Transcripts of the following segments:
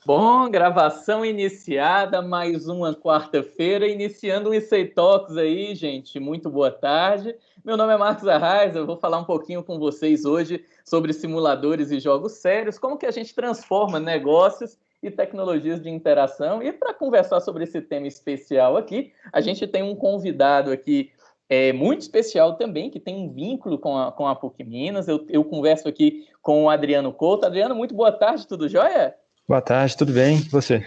Bom, gravação iniciada, mais uma quarta-feira, iniciando o IC Talks aí, gente. Muito boa tarde. Meu nome é Marcos Arraes, eu vou falar um pouquinho com vocês hoje sobre simuladores e jogos sérios, como que a gente transforma negócios e tecnologias de interação. E para conversar sobre esse tema especial aqui, a gente tem um convidado aqui muito especial também, que tem um vínculo com a PUC Minas. Eu converso aqui com o Adriano Couto. Adriano, muito boa tarde, tudo jóia? Boa tarde, tudo bem? E você?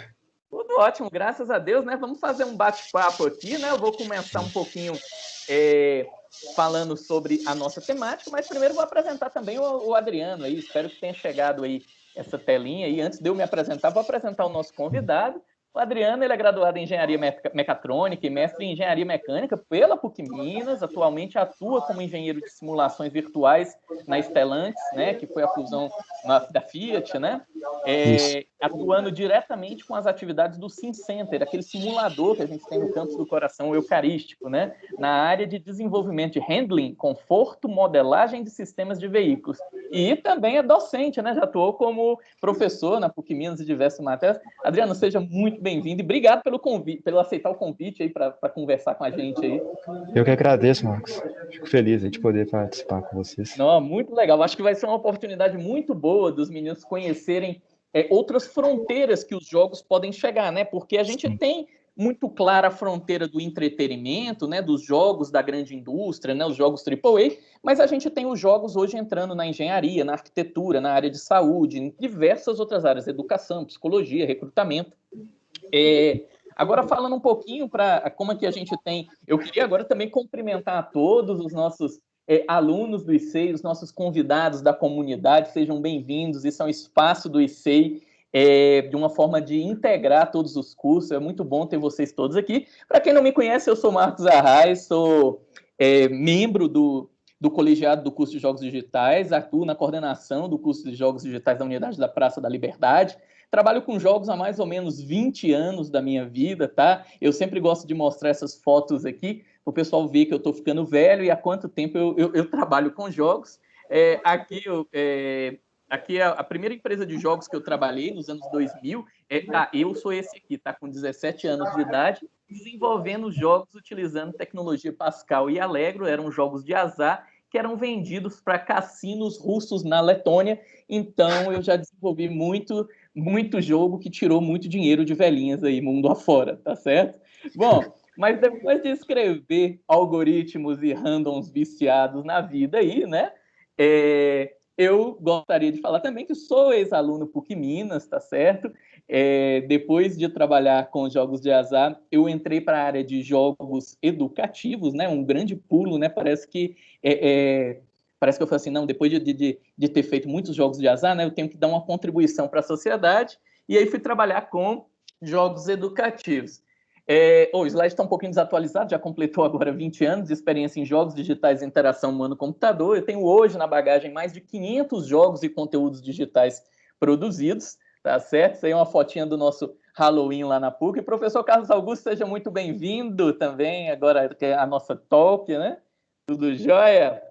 Tudo ótimo, graças a Deus, né? Vamos fazer um bate-papo aqui, né? Eu vou começar um pouquinho falando sobre a nossa temática, mas primeiro vou apresentar também o Adriano aí. Espero que tenha chegado aí essa telinha aí. Antes de eu me apresentar, vou apresentar o nosso convidado. O Adriano, ele é graduado em Engenharia Mecatrônica e mestre em Engenharia Mecânica pela PUC Minas. Atualmente atua como engenheiro de simulações virtuais na Stellantis, né, que foi a fusão da Fiat, né? Atuando diretamente com as atividades do SimCenter, aquele simulador que a gente tem no campus do coração eucarístico, né? Na área de desenvolvimento de handling, conforto, modelagem de sistemas de veículos. E também é docente, né? Já atuou como professor na PUC Minas e diversas matérias. Adriano, seja muito bem-vindo e obrigado pelo convite, pelo aceitar o convite aí para conversar com a gente aí. Eu que agradeço, Marcos. Fico feliz de poder participar com vocês. Não, muito legal. Acho que vai ser uma oportunidade muito boa dos meninos conhecerem outras fronteiras que os jogos podem chegar, né? Porque a gente tem muito clara a fronteira do entretenimento, né? Dos jogos da grande indústria, né? Os jogos AAA, mas a gente tem os jogos hoje entrando na engenharia, na arquitetura, na área de saúde, em diversas outras áreas, educação, psicologia, recrutamento. Agora, falando um pouquinho para como é que a gente tem... Eu queria agora também cumprimentar a todos os nossos alunos do ICEI, os nossos convidados da comunidade, sejam bem-vindos. Isso é um espaço do ICEI, de uma forma de integrar todos os cursos. É muito bom ter vocês todos aqui. Para quem não me conhece, eu sou Marcos Arraes, sou membro do colegiado do curso de Jogos Digitais, atuo na coordenação do curso de Jogos Digitais da Unidade da Praça da Liberdade. Trabalho com jogos há mais ou menos 20 anos da minha vida, tá? Eu sempre gosto de mostrar essas fotos aqui, para o pessoal ver que eu estou ficando velho e há quanto tempo eu trabalho com jogos. Aqui é a primeira empresa de jogos que eu trabalhei nos anos 2000. Eu sou esse aqui, tá? Com 17 anos de idade, desenvolvendo jogos utilizando tecnologia Pascal e Allegro. Eram jogos de azar que eram vendidos para cassinos russos na Letônia. Então, eu já desenvolvi muito jogo que tirou muito dinheiro de velhinhas aí, mundo afora, tá certo? Bom, mas depois de escrever algoritmos e randoms viciados na vida aí, né? Eu gostaria de falar também que sou ex-aluno PUC Minas, tá certo? Depois de trabalhar com jogos de azar, eu entrei para a área de jogos educativos, né? Um grande pulo, né? Parece que eu falei assim, não, depois de ter feito muitos jogos de azar, né, eu tenho que dar uma contribuição para a sociedade, e aí fui trabalhar com jogos educativos. O slide está um pouquinho desatualizado, já completou agora 20 anos de experiência em jogos digitais e interação humano-computador. Eu tenho hoje na bagagem mais de 500 jogos e conteúdos digitais produzidos, tá certo? Isso aí é uma fotinha do nosso Halloween lá na PUC. Professor Carlos Augusto, seja muito bem-vindo também, agora que é a nossa talk, né? Tudo jóia?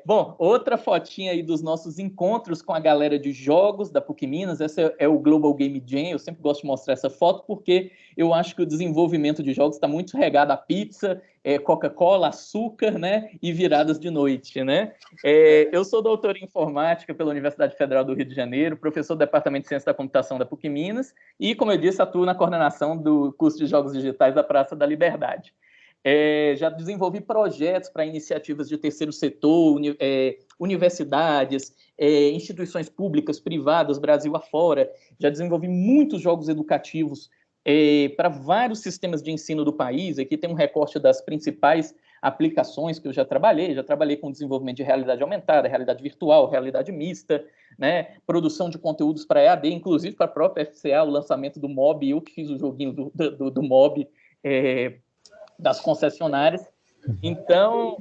Bom, outra fotinha aí dos nossos encontros com a galera de jogos da PUC Minas. Essa é o Global Game Jam. Eu sempre gosto de mostrar essa foto porque eu acho que o desenvolvimento de jogos está muito regado a pizza, Coca-Cola, açúcar, né, e viradas de noite, né? Eu sou doutor em informática pela Universidade Federal do Rio de Janeiro, professor do Departamento de Ciência da Computação da PUC Minas e, como eu disse, atuo na coordenação do curso de Jogos Digitais da Praça da Liberdade. Já desenvolvi projetos para iniciativas de terceiro setor, universidades, instituições públicas, privadas, Brasil afora. Já desenvolvi muitos jogos educativos para vários sistemas de ensino do país. Aqui tem um recorte das principais aplicações que eu já trabalhei com desenvolvimento de realidade aumentada, realidade virtual, realidade mista, né? Produção de conteúdos para EAD, inclusive para a própria FCA, o lançamento do MOB, eu que fiz o joguinho do MOB, das concessionárias. Então,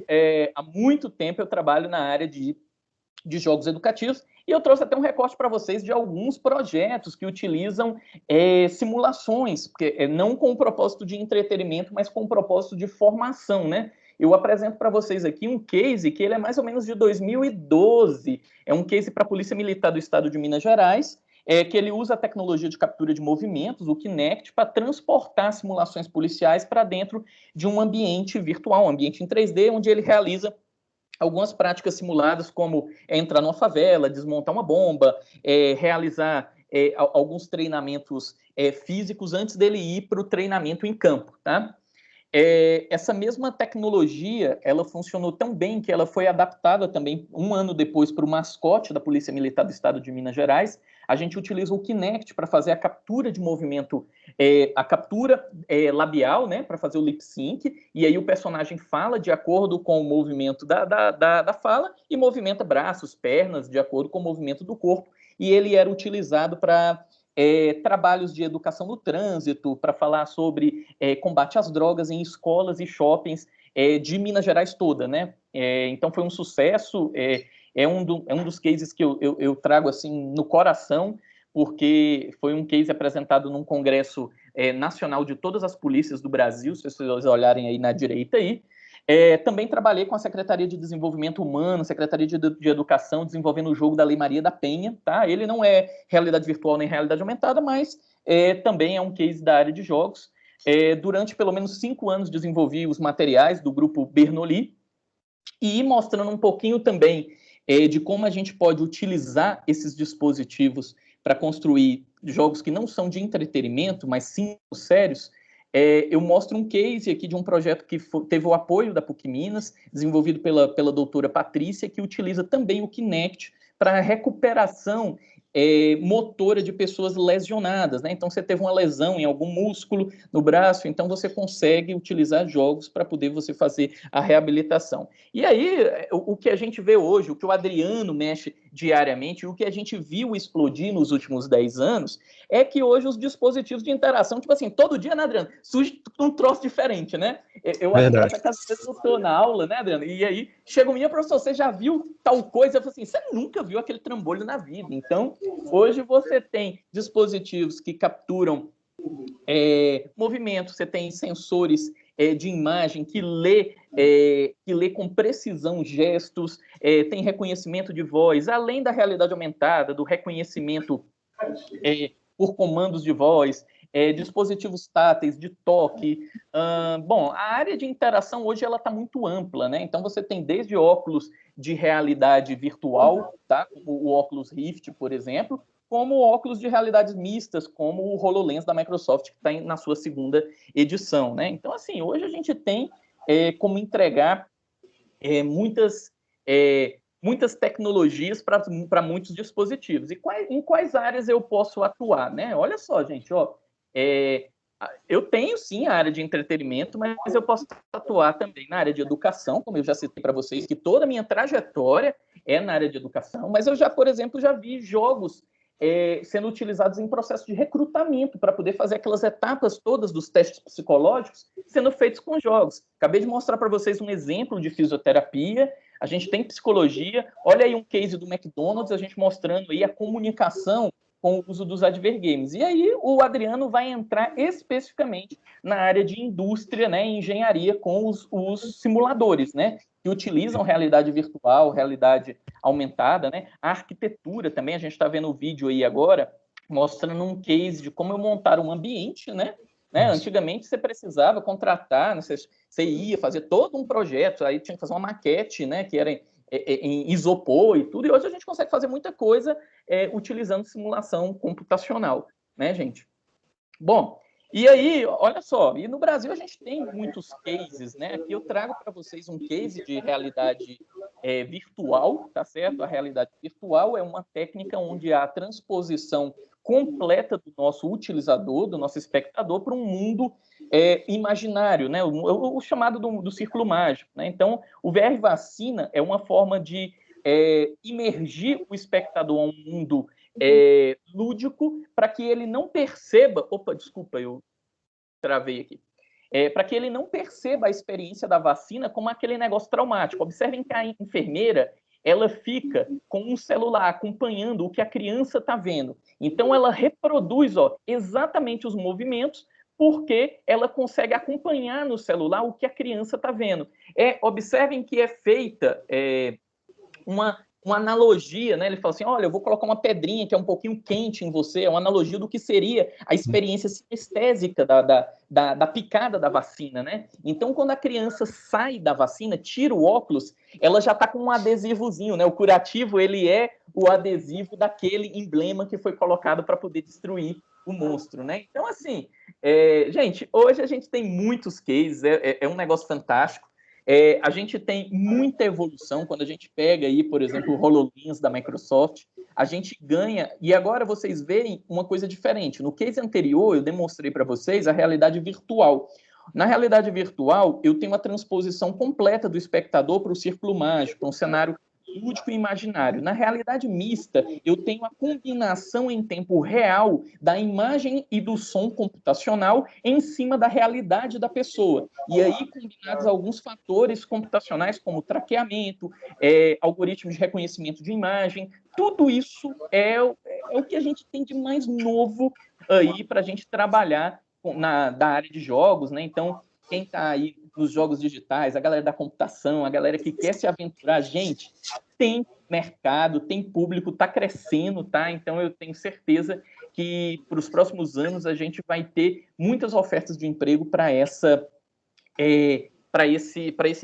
há muito tempo eu trabalho na área de jogos educativos e eu trouxe até um recorte para vocês de alguns projetos que utilizam simulações, porque não com o propósito de entretenimento, mas com o propósito de formação, né? eu apresento para vocês aqui um case que ele é mais ou menos de 2012. É um case para a Polícia Militar do Estado de Minas Gerais, que ele usa a tecnologia de captura de movimentos, o Kinect, para transportar simulações policiais para dentro de um ambiente virtual, um ambiente em 3D, onde ele realiza algumas práticas simuladas, como entrar numa favela, desmontar uma bomba, realizar alguns treinamentos físicos antes dele ir para o treinamento em campo, tá? Essa mesma tecnologia, ela funcionou tão bem que ela foi adaptada também um ano depois para o mascote da Polícia Militar do Estado de Minas Gerais. A gente utiliza o Kinect para fazer a captura de movimento, a captura labial, né, para fazer o lip sync, e aí o personagem fala de acordo com o movimento da fala e movimenta braços, pernas, de acordo com o movimento do corpo, e ele era utilizado para trabalhos de educação no trânsito, para falar sobre combate às drogas em escolas e shoppings de Minas Gerais toda, né? Então foi um sucesso, é um dos cases que eu trago assim no coração, porque foi um case apresentado num congresso nacional de todas as polícias do Brasil, se vocês olharem aí na direita aí. Também trabalhei com a Secretaria de Desenvolvimento Humano, Secretaria de Educação, desenvolvendo o jogo da Lei Maria da Penha, tá? Ele não é realidade virtual nem realidade aumentada, mas também é um case da área de jogos. Durante pelo menos 5 anos desenvolvi os materiais do grupo Bernoulli e mostrando um pouquinho também de como a gente pode utilizar esses dispositivos para construir jogos que não são de entretenimento, mas sim sérios. Eu mostro um case aqui de um projeto que teve o apoio da PUC Minas, desenvolvido pela doutora Patrícia, que utiliza também o Kinect para recuperação motora de pessoas lesionadas, né? Então, você teve uma lesão em algum músculo no braço, então você consegue utilizar jogos para poder você fazer a reabilitação. E aí, o que a gente vê hoje, o que o Adriano mexe diariamente, o que a gente viu explodir nos últimos 10 anos, é que hoje os dispositivos de interação, tipo assim, todo dia, né, Adriano, surge um troço diferente, né? Eu Verdade. até que às vezes eu estou na aula, né, Adriano? E aí chega o menino, professor, você já viu tal coisa? Eu falo assim, você nunca viu aquele trambolho na vida. Então, hoje você tem dispositivos que capturam movimentos, você tem sensores de imagem que lê com precisão gestos, tem reconhecimento de voz, além da realidade aumentada, do reconhecimento por comandos de voz, dispositivos táteis, de toque. Bom, a área de interação hoje ela está muito ampla, né? Então você tem desde óculos de realidade virtual, tá? Como o Oculus Rift, por exemplo, como óculos de realidades mistas, como o HoloLens da Microsoft, que está na sua 2ª edição, né? Então, assim, hoje a gente tem como entregar muitas tecnologias para muitos dispositivos. E em quais áreas eu posso atuar, né? Olha só, gente, ó, eu tenho sim a área de entretenimento, mas eu posso atuar também na área de educação, como eu já citei para vocês, que toda a minha trajetória é na área de educação, mas eu já, por exemplo, já vi jogos sendo utilizados em processo de recrutamento para poder fazer aquelas etapas todas dos testes psicológicos sendo feitos com jogos. Acabei de mostrar para vocês um exemplo de fisioterapia, a gente tem psicologia, olha aí um case do McDonald's, a gente mostrando aí a comunicação com o uso dos advergames. E aí o Adriano vai entrar especificamente na área de indústria, né, engenharia com os simuladores, né, que utilizam realidade virtual, realidade aumentada, né, a arquitetura também, a gente está vendo o vídeo aí agora, mostrando um case de como eu montar um ambiente, né, antigamente você precisava contratar, né, você ia fazer todo um projeto, aí tinha que fazer uma maquete, né, que era em isopor e tudo, e hoje a gente consegue fazer muita coisa utilizando simulação computacional, né, gente? Bom, e aí, olha só, e no Brasil a gente tem muitos cases, né? Aqui eu trago para vocês um case de realidade virtual, tá certo? A realidade virtual é uma técnica onde há a transposição completa do nosso utilizador, do nosso espectador, para um mundo imaginário, né? O chamado do círculo mágico, né? Então, o VR Vacina é uma forma de imergir o espectador a um mundo lúdico para que ele não perceba... Opa, desculpa, eu travei aqui. Para que ele não perceba a experiência da vacina como aquele negócio traumático. Observem que a enfermeira ela fica com um celular acompanhando o que a criança está vendo. Então, ela reproduz exatamente os movimentos porque ela consegue acompanhar no celular o que a criança está vendo. Observem que é feita uma analogia, né? Ele fala assim, olha, eu vou colocar uma pedrinha que é um pouquinho quente em você, é uma analogia do que seria a experiência sinestésica da picada da vacina, né? Então, quando a criança sai da vacina, tira o óculos, ela já está com um adesivozinho, né? O curativo, ele é o adesivo daquele emblema que foi colocado para poder destruir o monstro, né? Então, assim, gente, hoje a gente tem muitos cases, é um negócio fantástico. A gente tem muita evolução quando a gente pega aí, por exemplo, o HoloLens da Microsoft, a gente ganha, e agora vocês veem uma coisa diferente. No case anterior, eu demonstrei para vocês a realidade virtual. Na realidade virtual, eu tenho uma transposição completa do espectador para o círculo mágico, para um cenário lúdico e imaginário. Na realidade mista, eu tenho a combinação em tempo real da imagem e do som computacional em cima da realidade da pessoa. E aí, combinados alguns fatores computacionais, como traqueamento, algoritmos de reconhecimento de imagem, tudo isso é o que a gente tem de mais novo aí para a gente trabalhar da área de jogos, né? Então, quem está aí nos jogos digitais, a galera da computação, a galera que quer se aventurar, gente, tem mercado, tem público, está crescendo, tá? Então eu tenho certeza que para os próximos anos a gente vai ter muitas ofertas de emprego para esse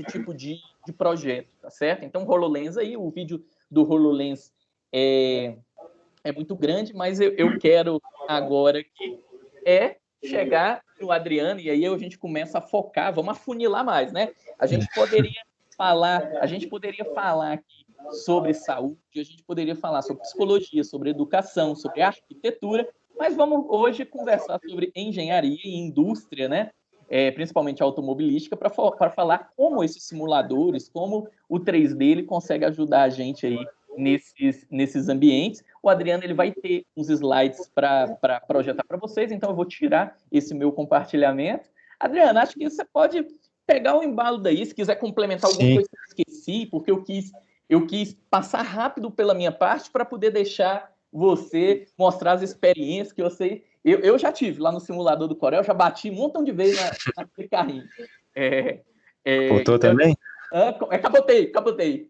tipo de projeto, tá certo? Então, HoloLens aí, o vídeo do HoloLens é muito grande, mas eu quero agora que chegar no Adriano, e aí a gente começa a focar, vamos afunilar mais, né? A gente poderia falar aqui sobre saúde, a gente poderia falar sobre psicologia, sobre educação, sobre arquitetura, mas vamos hoje conversar sobre engenharia e indústria, né? Principalmente automobilística, para falar como esses simuladores, como o 3D ele consegue ajudar a gente aí nesses ambientes. O Adriano ele vai ter uns slides para projetar para vocês, então eu vou tirar esse meu compartilhamento. Adriano, acho que você pode pegar o embalo daí, se quiser complementar alguma coisa que eu esqueci, porque eu quis passar rápido pela minha parte para poder deixar você mostrar as experiências que eu sei. Eu já tive lá no simulador do Corel, já bati um montão de vezes naquele carrinho. Voltou também? Capotei.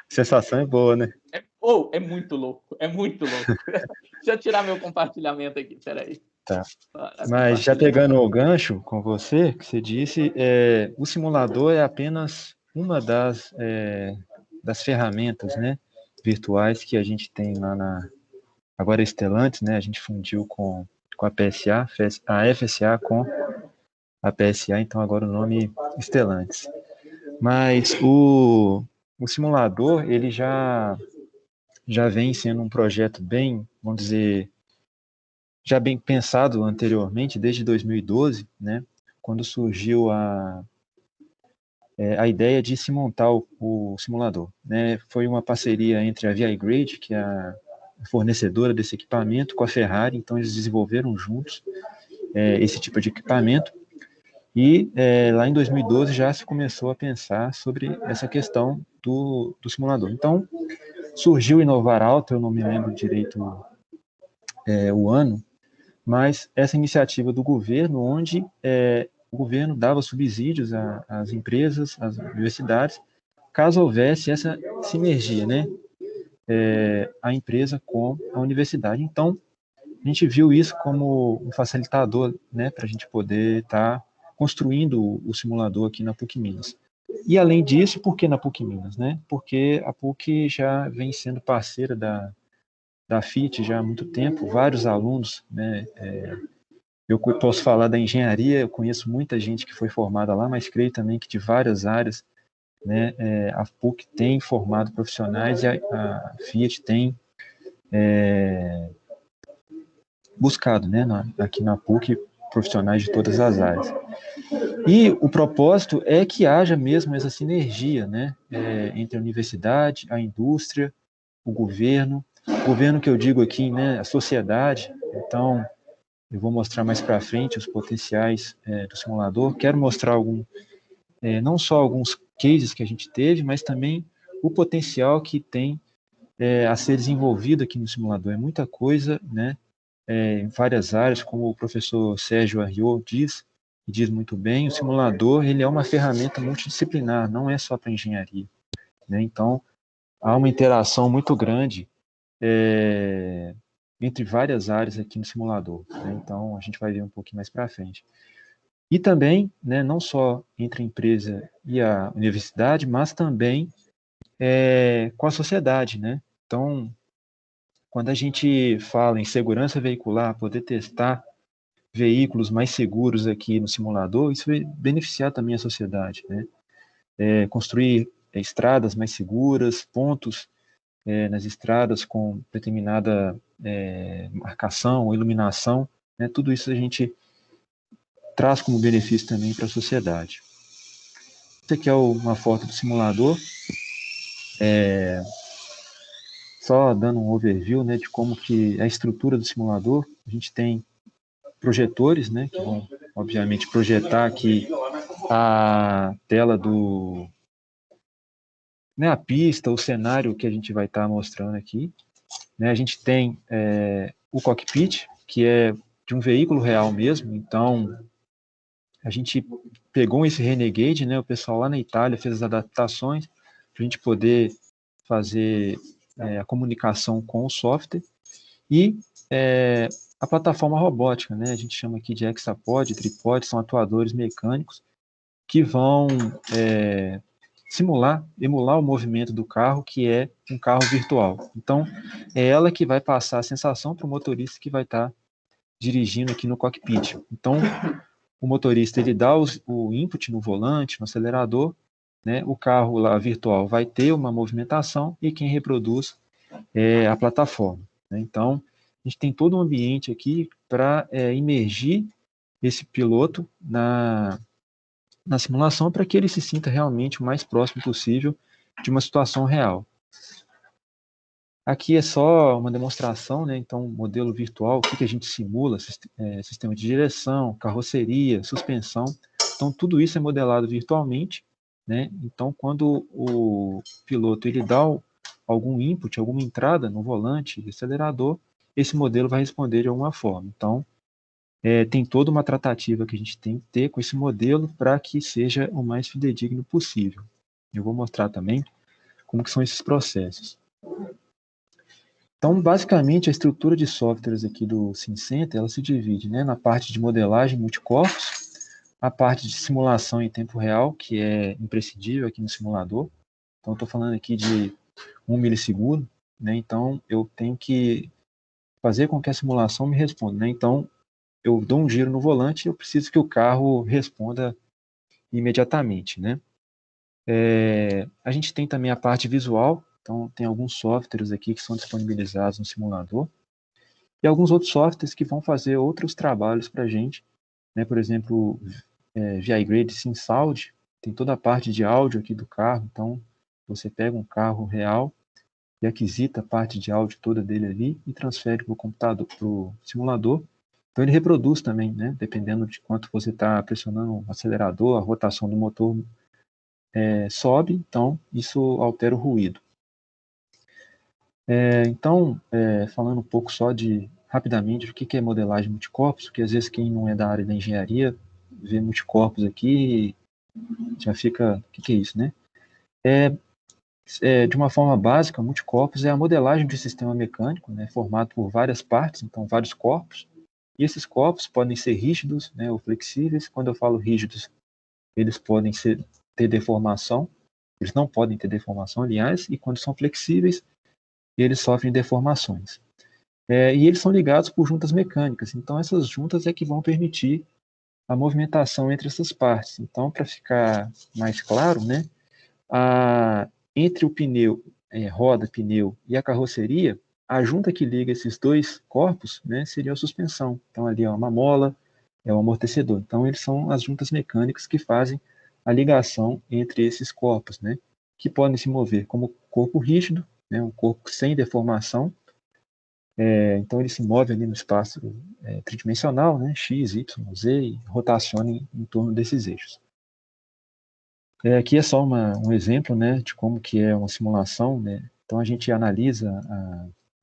Sensação é boa, né? É muito louco, é muito louco. Deixa eu tirar meu compartilhamento aqui, peraí. Tá. Mas já pegando o gancho com você, que você disse, o simulador é apenas uma das ferramentas, né, virtuais que a gente tem lá agora Stellantis, né, a gente fundiu com a PSA, a FSA com a PSA, então agora o nome Stellantis. Mas o simulador, ele já vem sendo um projeto bem, vamos dizer, já bem pensado anteriormente, desde 2012, né, quando surgiu a ideia de se montar o simulador. Né, foi uma parceria entre a VI-Grade, que é a fornecedora desse equipamento, com a Ferrari, então eles desenvolveram juntos esse tipo de equipamento, e lá em 2012 já se começou a pensar sobre essa questão do simulador. Então, surgiu o Inovar Alto, eu não me lembro direito o ano, mas essa iniciativa do governo, onde o governo dava subsídios às empresas, às universidades, caso houvesse essa sinergia, né? A empresa com a universidade. Então, a gente viu isso como um facilitador, né, para a gente poder estar construindo o simulador aqui na PUC Minas. E além disso, por que na PUC Minas, né? Porque a PUC já vem sendo parceira da FIT já há muito tempo, vários alunos, né? Eu posso falar da engenharia, eu conheço muita gente que foi formada lá, mas creio também que de várias áreas, né? A PUC tem formado profissionais e a Fiat tem buscado, né? Aqui na PUC, profissionais de todas as áreas. E o propósito é que haja mesmo essa sinergia, né? Entre a universidade, a indústria, o governo que eu digo aqui, né? A sociedade. Então, eu vou mostrar mais para frente os potenciais do simulador. Quero mostrar não só alguns cases que a gente teve, mas também o potencial que tem a ser desenvolvido aqui no simulador. É muita coisa, né? em várias áreas, como o professor Sérgio Arriot diz, e diz muito bem, o simulador ele é uma ferramenta multidisciplinar, não é só para engenharia, né? Então, há uma interação muito grande entre várias áreas aqui no simulador, né? Então, a gente vai ver um pouquinho mais para frente. E também, né, não só entre a empresa e a universidade, mas também com a sociedade, né? Então, quando a gente fala em segurança veicular, poder testar veículos mais seguros aqui no simulador, isso vai beneficiar também a sociedade, né? Construir estradas mais seguras, pontos nas estradas com determinada marcação ou iluminação, né? Tudo isso a gente traz como benefício também para a sociedade. Essa aqui é uma foto do simulador, só dando um overview, né, de como que é a estrutura do simulador. A gente tem projetores, né, que vão, obviamente, projetar aqui a tela né, a pista, o cenário que a gente vai estar mostrando aqui. Né, a gente tem o cockpit, que é de um veículo real mesmo, então a gente pegou esse Renegade, né, o pessoal lá na Itália fez as adaptações para a gente poder fazer a comunicação com o software e a plataforma robótica, né, a gente chama aqui de hexapod, tripod, são atuadores mecânicos que vão emular o movimento do carro, que é um carro virtual. Então, é ela que vai passar a sensação para o motorista que vai estar dirigindo aqui no cockpit. Então, o motorista ele dá o input no volante, no acelerador, né? O carro lá virtual vai ter uma movimentação e quem reproduz é a plataforma, né? Então, a gente tem todo um ambiente aqui para imergir esse piloto na simulação para que ele se sinta realmente o mais próximo possível de uma situação real. Aqui é só uma demonstração, né? Então, modelo virtual, o que a gente simula, sistema de direção, carroceria, suspensão. Então, tudo isso é modelado virtualmente, né? Então, quando o piloto ele dá algum input, alguma entrada no volante, acelerador, esse modelo vai responder de alguma forma. Então, tem toda uma tratativa que a gente tem que ter com esse modelo para que seja o mais fidedigno possível. Eu vou mostrar também como que são esses processos. Então, basicamente, a estrutura de softwares aqui do SimCenter, ela se divide, né, na parte de modelagem multicorpos, a parte de simulação em tempo real, que é imprescindível aqui no simulador. Então, estou falando aqui de 1 milissegundo, né, então eu tenho que fazer com que a simulação me responda, né, então eu dou um giro no volante e eu preciso que o carro responda imediatamente, né. A gente tem também a parte visual, então tem alguns softwares aqui que são disponibilizados no simulador, e alguns outros softwares que vão fazer outros trabalhos para a gente, né? Por exemplo, ViGrade SimSound, tem toda a parte de áudio aqui do carro, então você pega um carro real e aquisita a parte de áudio toda dele ali e transfere para o computador, para o simulador. Então ele reproduz também, né? Dependendo de quanto você está pressionando o acelerador, a rotação do motor sobe, então isso altera o ruído. Então, falando um pouco só rapidamente, o que é modelagem multicorpos, porque às vezes quem não é da área da engenharia vê multicorpos aqui e já fica, o que é isso, né? De uma forma básica, multicorpos é a modelagem de um sistema mecânico, né, formado por várias partes, então vários corpos, e esses corpos podem ser rígidos, né, ou flexíveis. Quando eu falo rígidos, eles podem ter deformação, eles não podem ter deformação, aliás, e quando são flexíveis, eles sofrem deformações. E eles são ligados por juntas mecânicas, então essas juntas é que vão permitir a movimentação entre essas partes. Então, para ficar mais claro, né, entre o pneu, roda, pneu e a carroceria, a junta que liga esses dois corpos, né, seria a suspensão. Então, ali é uma mola, é o amortecedor. Então, eles são as juntas mecânicas que fazem a ligação entre esses corpos, né, que podem se mover como corpo rígido, né, um corpo sem deformação. Então, ele se move ali no espaço tridimensional, né, X, Y, Z, e rotaciona em torno desses eixos. Aqui é só um exemplo, né, de como que é uma simulação, né? Então a gente analisa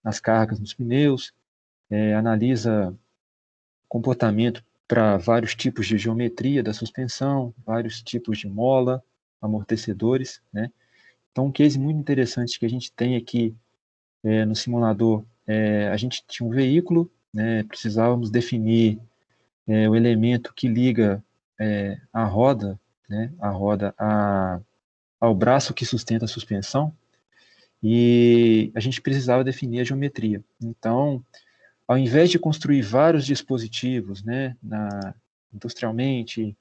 as cargas nos pneus, analisa comportamento para vários tipos de geometria da suspensão, vários tipos de mola, amortecedores, né? Então, um case muito interessante que a gente tem aqui no simulador, a gente tinha um veículo, né? Precisávamos definir o elemento que liga a roda, né? A roda ao braço que sustenta a suspensão, e a gente precisava definir a geometria. Então, ao invés de construir vários dispositivos, né, industrialmente,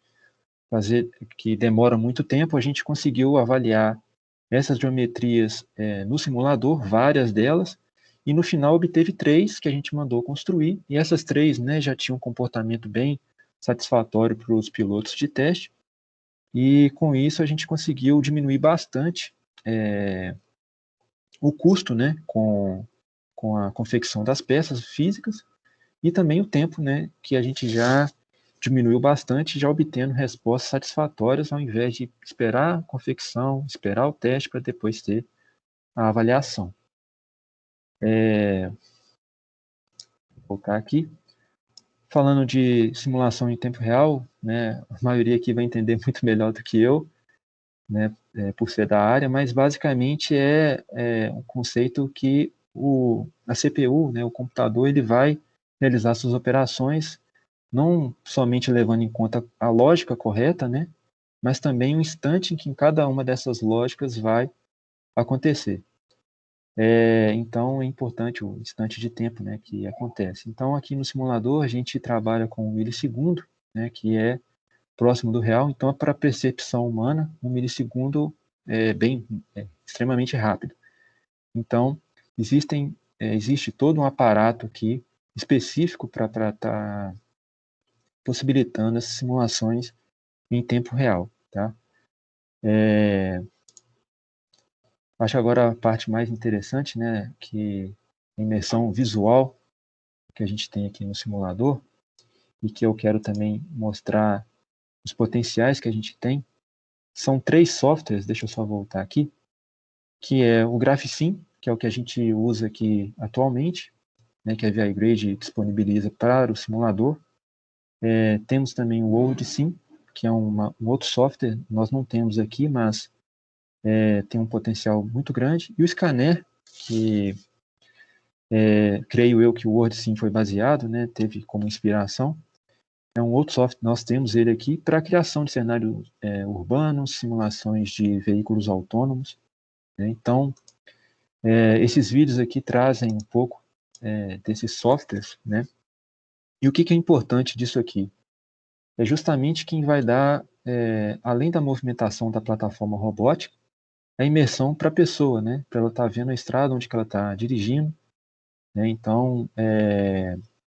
fazer que demora muito tempo, a gente conseguiu avaliar essas geometrias no simulador, várias delas, e no final obteve 3 que a gente mandou construir, e essas 3, né, já tinham um comportamento bem satisfatório para os pilotos de teste, e com isso a gente conseguiu diminuir bastante o custo, né, com a confecção das peças físicas, e também o tempo, né, que a gente já diminuiu bastante, já obtendo respostas satisfatórias, ao invés de esperar a confecção, esperar o teste para depois ter a avaliação. Vou colocar aqui. Falando de simulação em tempo real, né, a maioria aqui vai entender muito melhor do que eu, né, por ser da área, mas basicamente é um conceito que a CPU, né, o computador, ele vai realizar suas operações não somente levando em conta a lógica correta, né, mas também o instante em que cada uma dessas lógicas vai acontecer. Então, é importante o instante de tempo, né, que acontece. Então, aqui no simulador, a gente trabalha com o milissegundo, né, que é próximo do real. Então, para a percepção humana, um milissegundo é extremamente rápido. Então, existe todo um aparato aqui específico para estar possibilitando essas simulações em tempo real, tá? Acho agora a parte mais interessante, né, que a imersão visual que a gente tem aqui no simulador, e que eu quero também mostrar os potenciais que a gente tem, são 3 softwares, deixa eu só voltar aqui, que é o GraphSim, que é o que a gente usa aqui atualmente, né, que a ViGrade disponibiliza para o simulador. Temos também o WorldSim, que é um outro software, nós não temos aqui, mas tem um potencial muito grande. E o Scanner, que creio eu que o WorldSim foi baseado, né, teve como inspiração, é um outro software, nós temos ele aqui para a criação de cenários urbanos, simulações de veículos autônomos, né? Então, esses vídeos aqui trazem um pouco desses softwares, né? E o que é importante disso aqui? É justamente quem vai dar, além da movimentação da plataforma robótica, a imersão para a pessoa, né? Para ela estar vendo a estrada onde que ela está dirigindo, né? Então,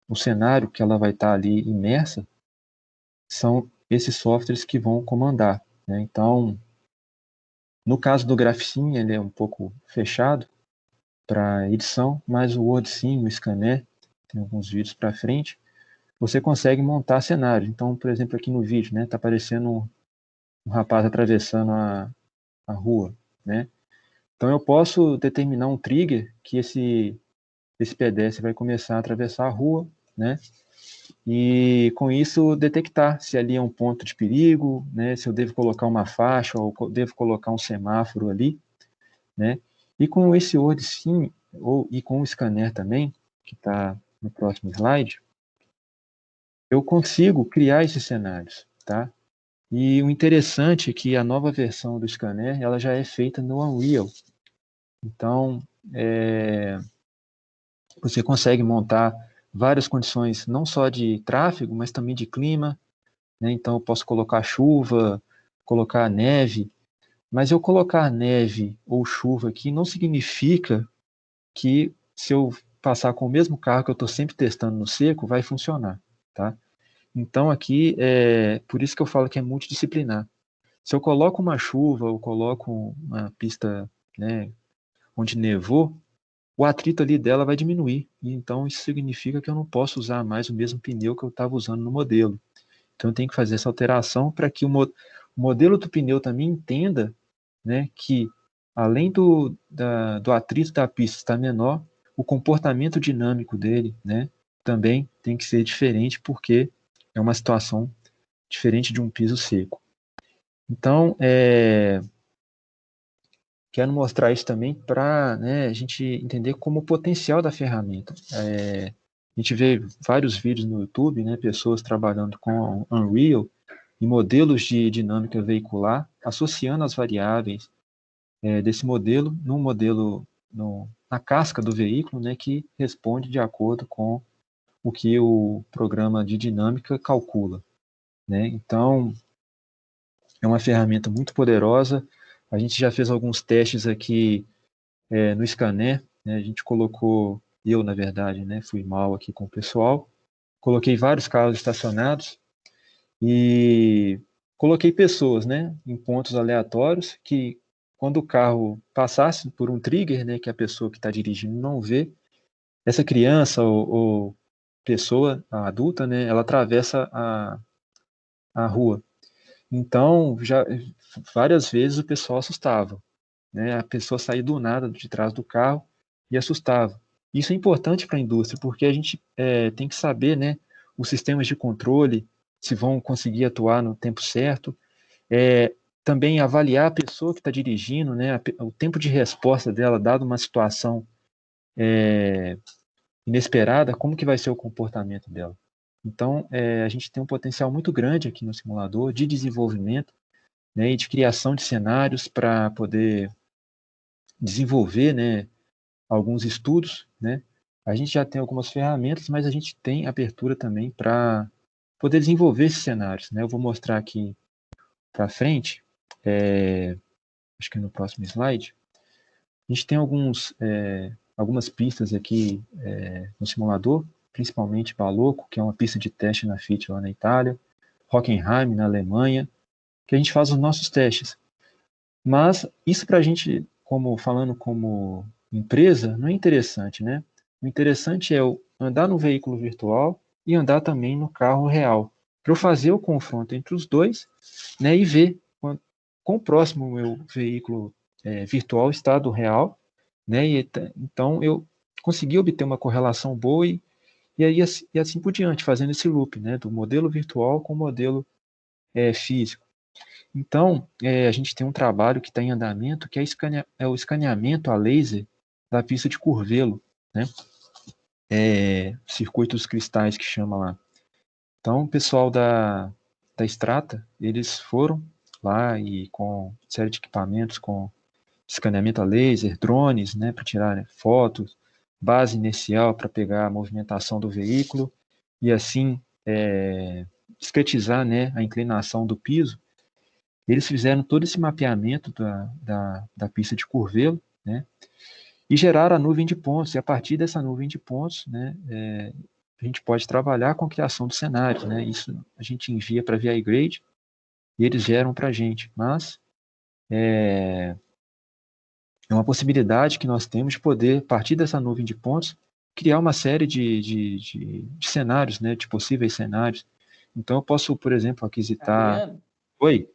o cenário que ela vai estar ali imersa são esses softwares que vão comandar, né? Então, no caso do GraphSim, ele é um pouco fechado para edição, mas o WorldSim, o Scanner, tem alguns vídeos para frente, você consegue montar cenários. Então, por exemplo, aqui no vídeo, né, tá aparecendo um rapaz atravessando a rua, né? Então, eu posso determinar um trigger que esse pedestre vai começar a atravessar a rua, né? E com isso detectar se ali é um ponto de perigo, né? Se eu devo colocar uma faixa ou devo colocar um semáforo ali, né? E com esse WorldSim e com o Scanner também, que está no próximo slide, eu consigo criar esses cenários, tá? E o interessante é que a nova versão do Scanner, ela já é feita no Unreal. Então, você consegue montar várias condições, não só de tráfego, mas também de clima, né? Então, eu posso colocar chuva, colocar neve, mas eu colocar neve ou chuva aqui não significa que se eu passar com o mesmo carro que eu estou sempre testando no seco, vai funcionar, tá? Então, aqui, por isso que eu falo que é multidisciplinar. Se eu coloco uma chuva ou coloco uma pista, né, onde nevou, o atrito ali dela vai diminuir. E então isso significa que eu não posso usar mais o mesmo pneu que eu estava usando no modelo. Então eu tenho que fazer essa alteração para que o modelo do pneu também entenda, né, que além do atrito da pista estar menor, o comportamento dinâmico dele, né, também tem que ser diferente, porque é uma situação diferente de um piso seco. Então, quero mostrar isso também para, né, a gente entender como o potencial da ferramenta. A gente vê vários vídeos no YouTube, né, pessoas trabalhando com Unreal e modelos de dinâmica veicular, associando as variáveis desse modelo num modelo na casca do veículo, né, que responde de acordo com o que o programa de dinâmica calcula, né? Então, é uma ferramenta muito poderosa. A gente já fez alguns testes aqui no Scanner, né? A gente colocou, eu, na verdade, né, fui mal aqui com o pessoal, coloquei vários carros estacionados e coloquei pessoas, né, em pontos aleatórios que, quando o carro passasse por um trigger, né, que a pessoa que está dirigindo não vê, essa criança ou pessoa a adulta, né, ela atravessa a rua. Então, já várias vezes o pessoal assustava, né? A pessoa saía do nada de trás do carro e assustava. Isso é importante para a indústria, porque a gente tem que saber, né, os sistemas de controle, se vão conseguir atuar no tempo certo, também avaliar a pessoa que está dirigindo, né, o tempo de resposta dela, dado uma situação inesperada, como que vai ser o comportamento dela. Então, a gente tem um potencial muito grande aqui no simulador de desenvolvimento, né, e de criação de cenários para poder desenvolver, né, alguns estudos, né. A gente já tem algumas ferramentas, mas a gente tem abertura também para poder desenvolver esses cenários, né. Eu vou mostrar aqui para frente, acho que no próximo slide, a gente tem algumas pistas aqui no simulador, principalmente Baloco, que é uma pista de teste na Fiat lá na Itália, Hockenheim, na Alemanha, que a gente faz os nossos testes. Mas isso para a gente, falando como empresa, não é interessante, né? O interessante é eu andar no veículo virtual e andar também no carro real, para eu fazer o confronto entre os dois, né, e ver quão próximo o meu veículo virtual está do real, né? Então eu consegui obter uma correlação boa e assim por diante, fazendo esse loop, né, do modelo virtual com o modelo físico. Então, a gente tem um trabalho que está em andamento, que é o escaneamento a laser da pista de Curvelo, né? Circuitos cristais que chama lá. Então, o pessoal da Strata, eles foram lá e com série de equipamentos, com escaneamento a laser, drones, né, para tirar fotos, base inicial para pegar a movimentação do veículo e assim discretizar, né, a inclinação do piso. Eles fizeram todo esse mapeamento da pista de Curvelo, né, e geraram a nuvem de pontos. E a partir dessa nuvem de pontos, né, a gente pode trabalhar com a criação do cenário, né. Isso a gente envia para a VI Grade e eles geram para a gente. Mas é uma possibilidade que nós temos de poder, a partir dessa nuvem de pontos, criar uma série de cenários, né, de possíveis cenários. Então, eu posso, por exemplo, aquisitar... Adriano, Oi?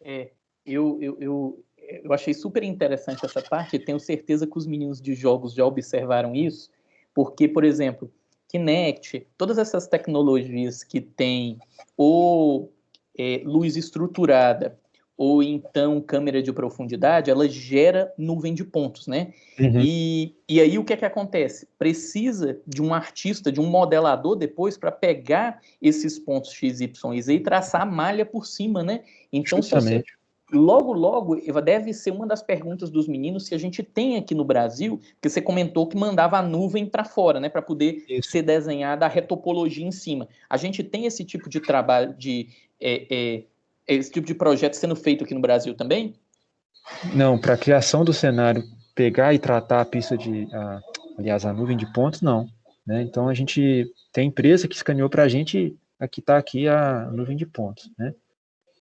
eu achei super interessante essa parte e tenho certeza que os meninos de jogos já observaram isso, porque, por exemplo, Kinect, todas essas tecnologias que têm ou luz estruturada ou então câmera de profundidade, ela gera nuvem de pontos, né? Uhum. E aí o que é que acontece? Precisa de um artista, de um modelador depois para pegar esses pontos X, Y e Z e traçar a malha por cima, né? Então, se você Justamente. logo, logo, Eva, deve ser uma das perguntas dos meninos se a gente tem aqui no Brasil, porque você comentou que mandava a nuvem para fora, né, para poder Isso. ser desenhada a retopologia em cima. A gente tem esse tipo de trabalho, esse tipo de projeto sendo feito aqui no Brasil também? Não, para a criação do cenário, pegar e tratar a pista aliás, a nuvem de pontos, não. Né? Então, a gente tem empresa que escaneou para a gente, aqui está aqui a nuvem de pontos, né?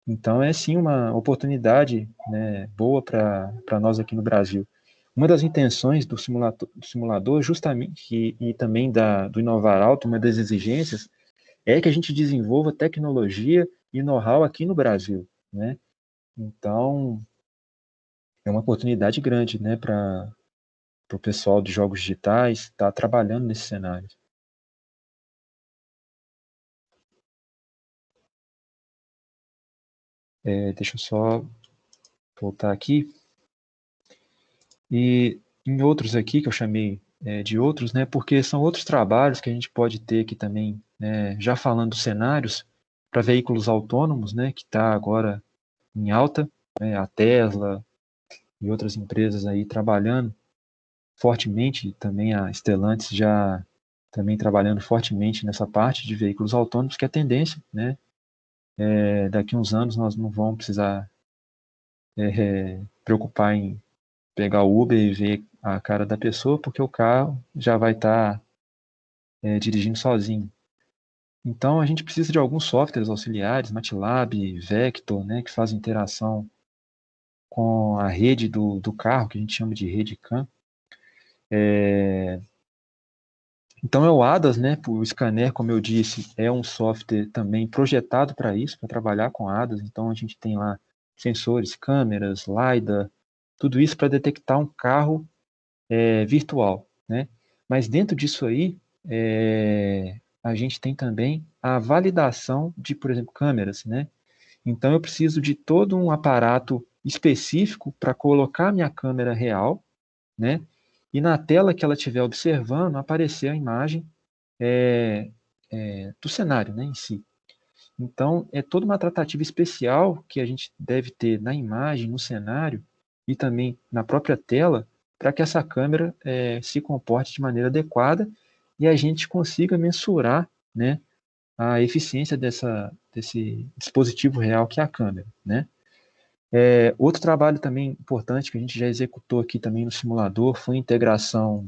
Então, é sim uma oportunidade, né, boa para nós aqui no Brasil. Uma das intenções do simulador justamente, e também do Inovar Alto, uma das exigências, é que a gente desenvolva tecnologia e know-how aqui no Brasil, né? Então, é uma oportunidade grande, né, para o pessoal de jogos digitais estar trabalhando nesse cenário. Deixa eu só voltar aqui. E em outros aqui, que eu chamei de outros, né, porque são outros trabalhos que a gente pode ter aqui também, né, já falando dos cenários, para veículos autônomos, né, que está agora em alta, né, a Tesla e outras empresas aí trabalhando fortemente, também a Stellantis já também trabalhando fortemente nessa parte de veículos autônomos, que é a tendência, né, daqui a uns anos nós não vamos precisar preocupar em pegar o Uber e ver a cara da pessoa, porque o carro já vai estar dirigindo sozinho. Então, a gente precisa de alguns softwares auxiliares, MATLAB, Vector, né, que fazem interação com a rede do carro, que a gente chama de rede CAN. Então, é o ADAS, né, o scanner, como eu disse, é um software também projetado para isso, para trabalhar com ADAS. Então, a gente tem lá sensores, câmeras, LiDAR, tudo isso para detectar um carro virtual, né? Mas dentro disso aí, a gente tem também a validação de, por exemplo, câmeras, né? Então eu preciso de todo um aparato específico para colocar a minha câmera real, né? E na tela que ela estiver observando, aparecer a imagem do cenário, né, em si. Então, é toda uma tratativa especial que a gente deve ter na imagem, no cenário e também na própria tela, para que essa câmera se comporte de maneira adequada e a gente consiga mensurar, né, a eficiência desse dispositivo real que é a câmera, né? Outro trabalho também importante que a gente já executou aqui também no simulador foi a integração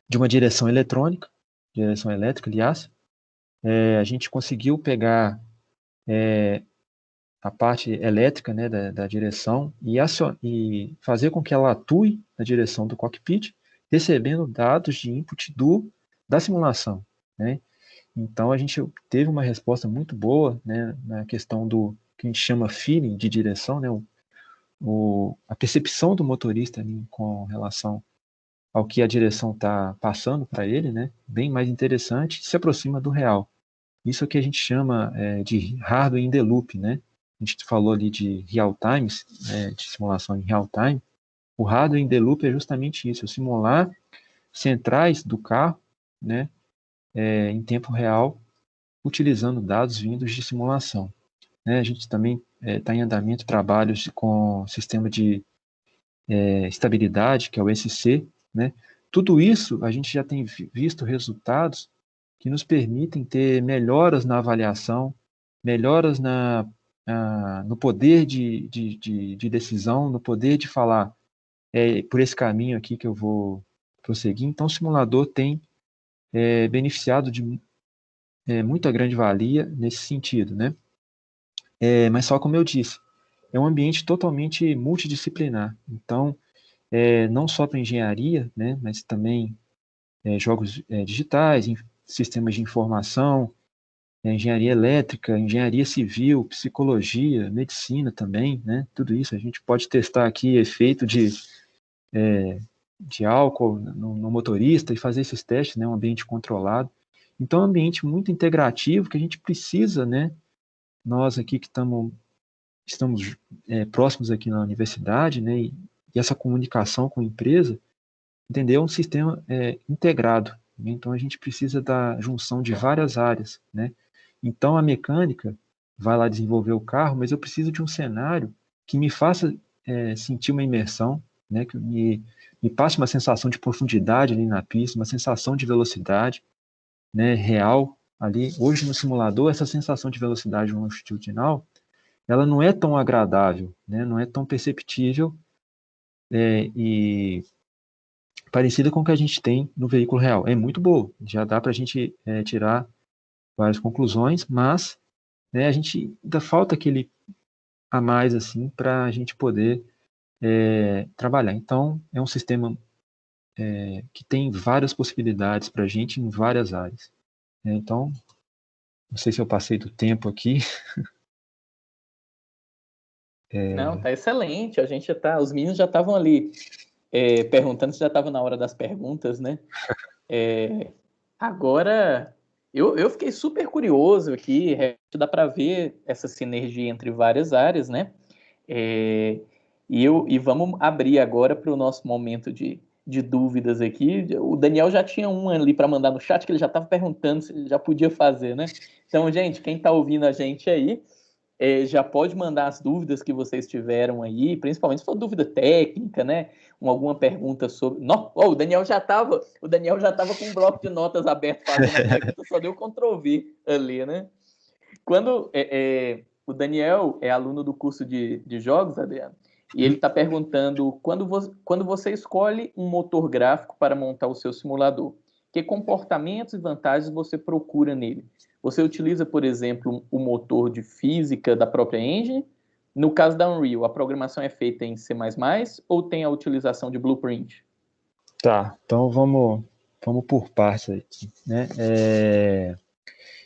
de uma direção eletrônica, direção elétrica, aliás. A gente conseguiu pegar a parte elétrica, né, da direção e fazer com que ela atue na direção do cockpit, recebendo dados de input da simulação, né? Então a gente teve uma resposta muito boa, né, na questão do que a gente chama feeling de direção, né, a percepção do motorista ali, com relação ao que a direção está passando para ele, né, bem mais interessante, se aproxima do real. Isso é que a gente chama de hardware in the loop, né? A gente falou ali de real time, de simulação em real time. O hardware in the loop é justamente isso, é simular centrais do carro, né, em tempo real, utilizando dados vindos de simulação, né? A gente também está em andamento trabalhos com sistema de estabilidade, que é o SC, né? Tudo isso a gente já tem visto resultados que nos permitem ter melhoras na avaliação, melhoras no poder de decisão, no poder de falar, por esse caminho aqui que eu vou prosseguir. Então, o simulador tem beneficiado de muita grande valia nesse sentido, né? Mas só como eu disse, é um ambiente totalmente multidisciplinar. Então, não só para engenharia, né, mas também jogos digitais, sistemas de informação, engenharia elétrica, engenharia civil, psicologia, medicina também, né? Tudo isso a gente pode testar aqui efeito de álcool no motorista e fazer esses testes, né? Um ambiente controlado. Então, é um ambiente muito integrativo que a gente precisa, né? Nós aqui que estamos próximos aqui na universidade, né? E essa comunicação com a empresa, entender é um sistema integrado. Né? Então, a gente precisa da junção de várias áreas, né? Então, a mecânica vai lá desenvolver o carro, mas eu preciso de um cenário que me faça sentir uma imersão, né? Que me passe uma sensação de profundidade ali na pista, uma sensação de velocidade, né? Real ali. Hoje, no simulador, essa sensação de velocidade longitudinal, ela não é tão agradável, né? Não é tão perceptível e parecida com o que a gente tem no veículo real. É muito boa, já dá para a gente tirar várias conclusões, mas a gente ainda falta aquele a mais assim para a gente poder trabalhar. Então, é um sistema que tem várias possibilidades para a gente em várias áreas. Então, não sei se eu passei do tempo aqui. Não, tá excelente. A gente os meninos já estavam ali perguntando se já estava na hora das perguntas, né? Agora Eu fiquei super curioso aqui, dá para ver essa sinergia entre várias áreas, né? E vamos abrir agora para o nosso momento de dúvidas aqui. O Daniel já tinha um ali para mandar no chat, que ele já estava perguntando se ele já podia fazer, né? Então, gente, quem está ouvindo a gente aí, já pode mandar as dúvidas que vocês tiveram aí, principalmente se for dúvida técnica, né? Alguma pergunta sobre. Não, o Daniel já estava com um bloco de notas aberto fazendo a pergunta, só deu Ctrl+V ali, né? Quando o Daniel é aluno do curso de jogos, Adriano, e ele está perguntando quando você escolhe um motor gráfico para montar o seu simulador, que comportamentos e vantagens você procura nele? Você utiliza, por exemplo, o motor de física da própria engine? No caso da Unreal, a programação é feita em C++ ou tem a utilização de Blueprint? Tá, então vamos por partes aqui, né?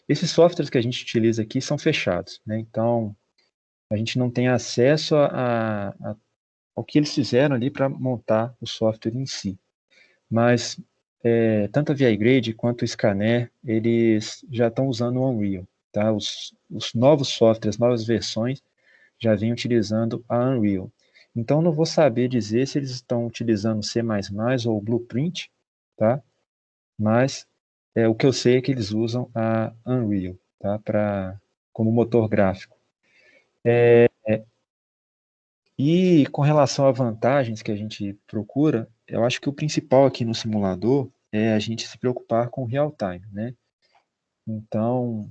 Esses softwares que a gente utiliza aqui são fechados, né? Então, a gente não tem acesso ao que eles fizeram ali para montar o software em si. Mas tanto a VI-Grade quanto o Scanner, eles já estão usando o Unreal, tá? Os novos softwares, novas versões, já vêm utilizando a Unreal. Então, não vou saber dizer se eles estão utilizando C++ ou Blueprint, tá? Mas o que eu sei é que eles usam a Unreal, tá? Como motor gráfico. E com relação a vantagens que a gente procura, eu acho que o principal aqui no simulador é a gente se preocupar com o real time, né? Então,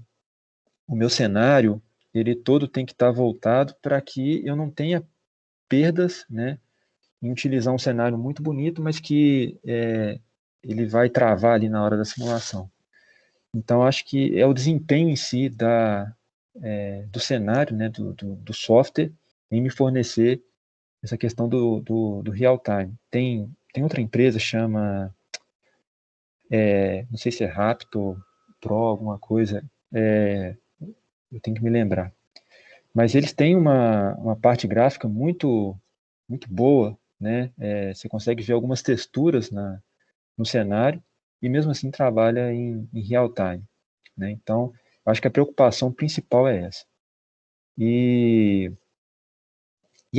o meu cenário, ele todo tem que estar voltado para que eu não tenha perdas, né? Em utilizar um cenário muito bonito, mas que ele vai travar ali na hora da simulação. Então, acho que é o desempenho em si do cenário, né? Do software, em me fornecer essa questão do real time. Tem outra empresa, chama, não sei se é Raptor Pro, alguma coisa, eu tenho que me lembrar. Mas eles têm uma parte gráfica muito, muito boa, né? Você consegue ver algumas texturas no cenário e mesmo assim trabalha em real time, né? Então, acho que a preocupação principal é essa. E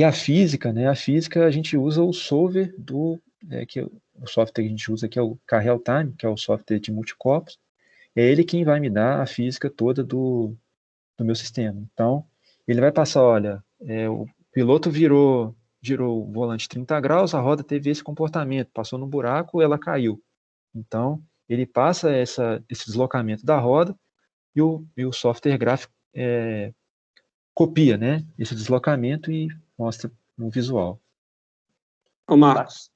a física, né? A física a gente usa o solver o software que a gente usa aqui é o K-Real Time, que é o software de multicorpos. É ele quem vai me dar a física toda do meu sistema. Então, ele vai passar, olha, o piloto girou o volante 30 graus, a roda teve esse comportamento, passou no buraco, ela caiu. Então, ele passa esse deslocamento da roda e o software gráfico copia, né, esse deslocamento e mostra no visual. Ô, Marcos.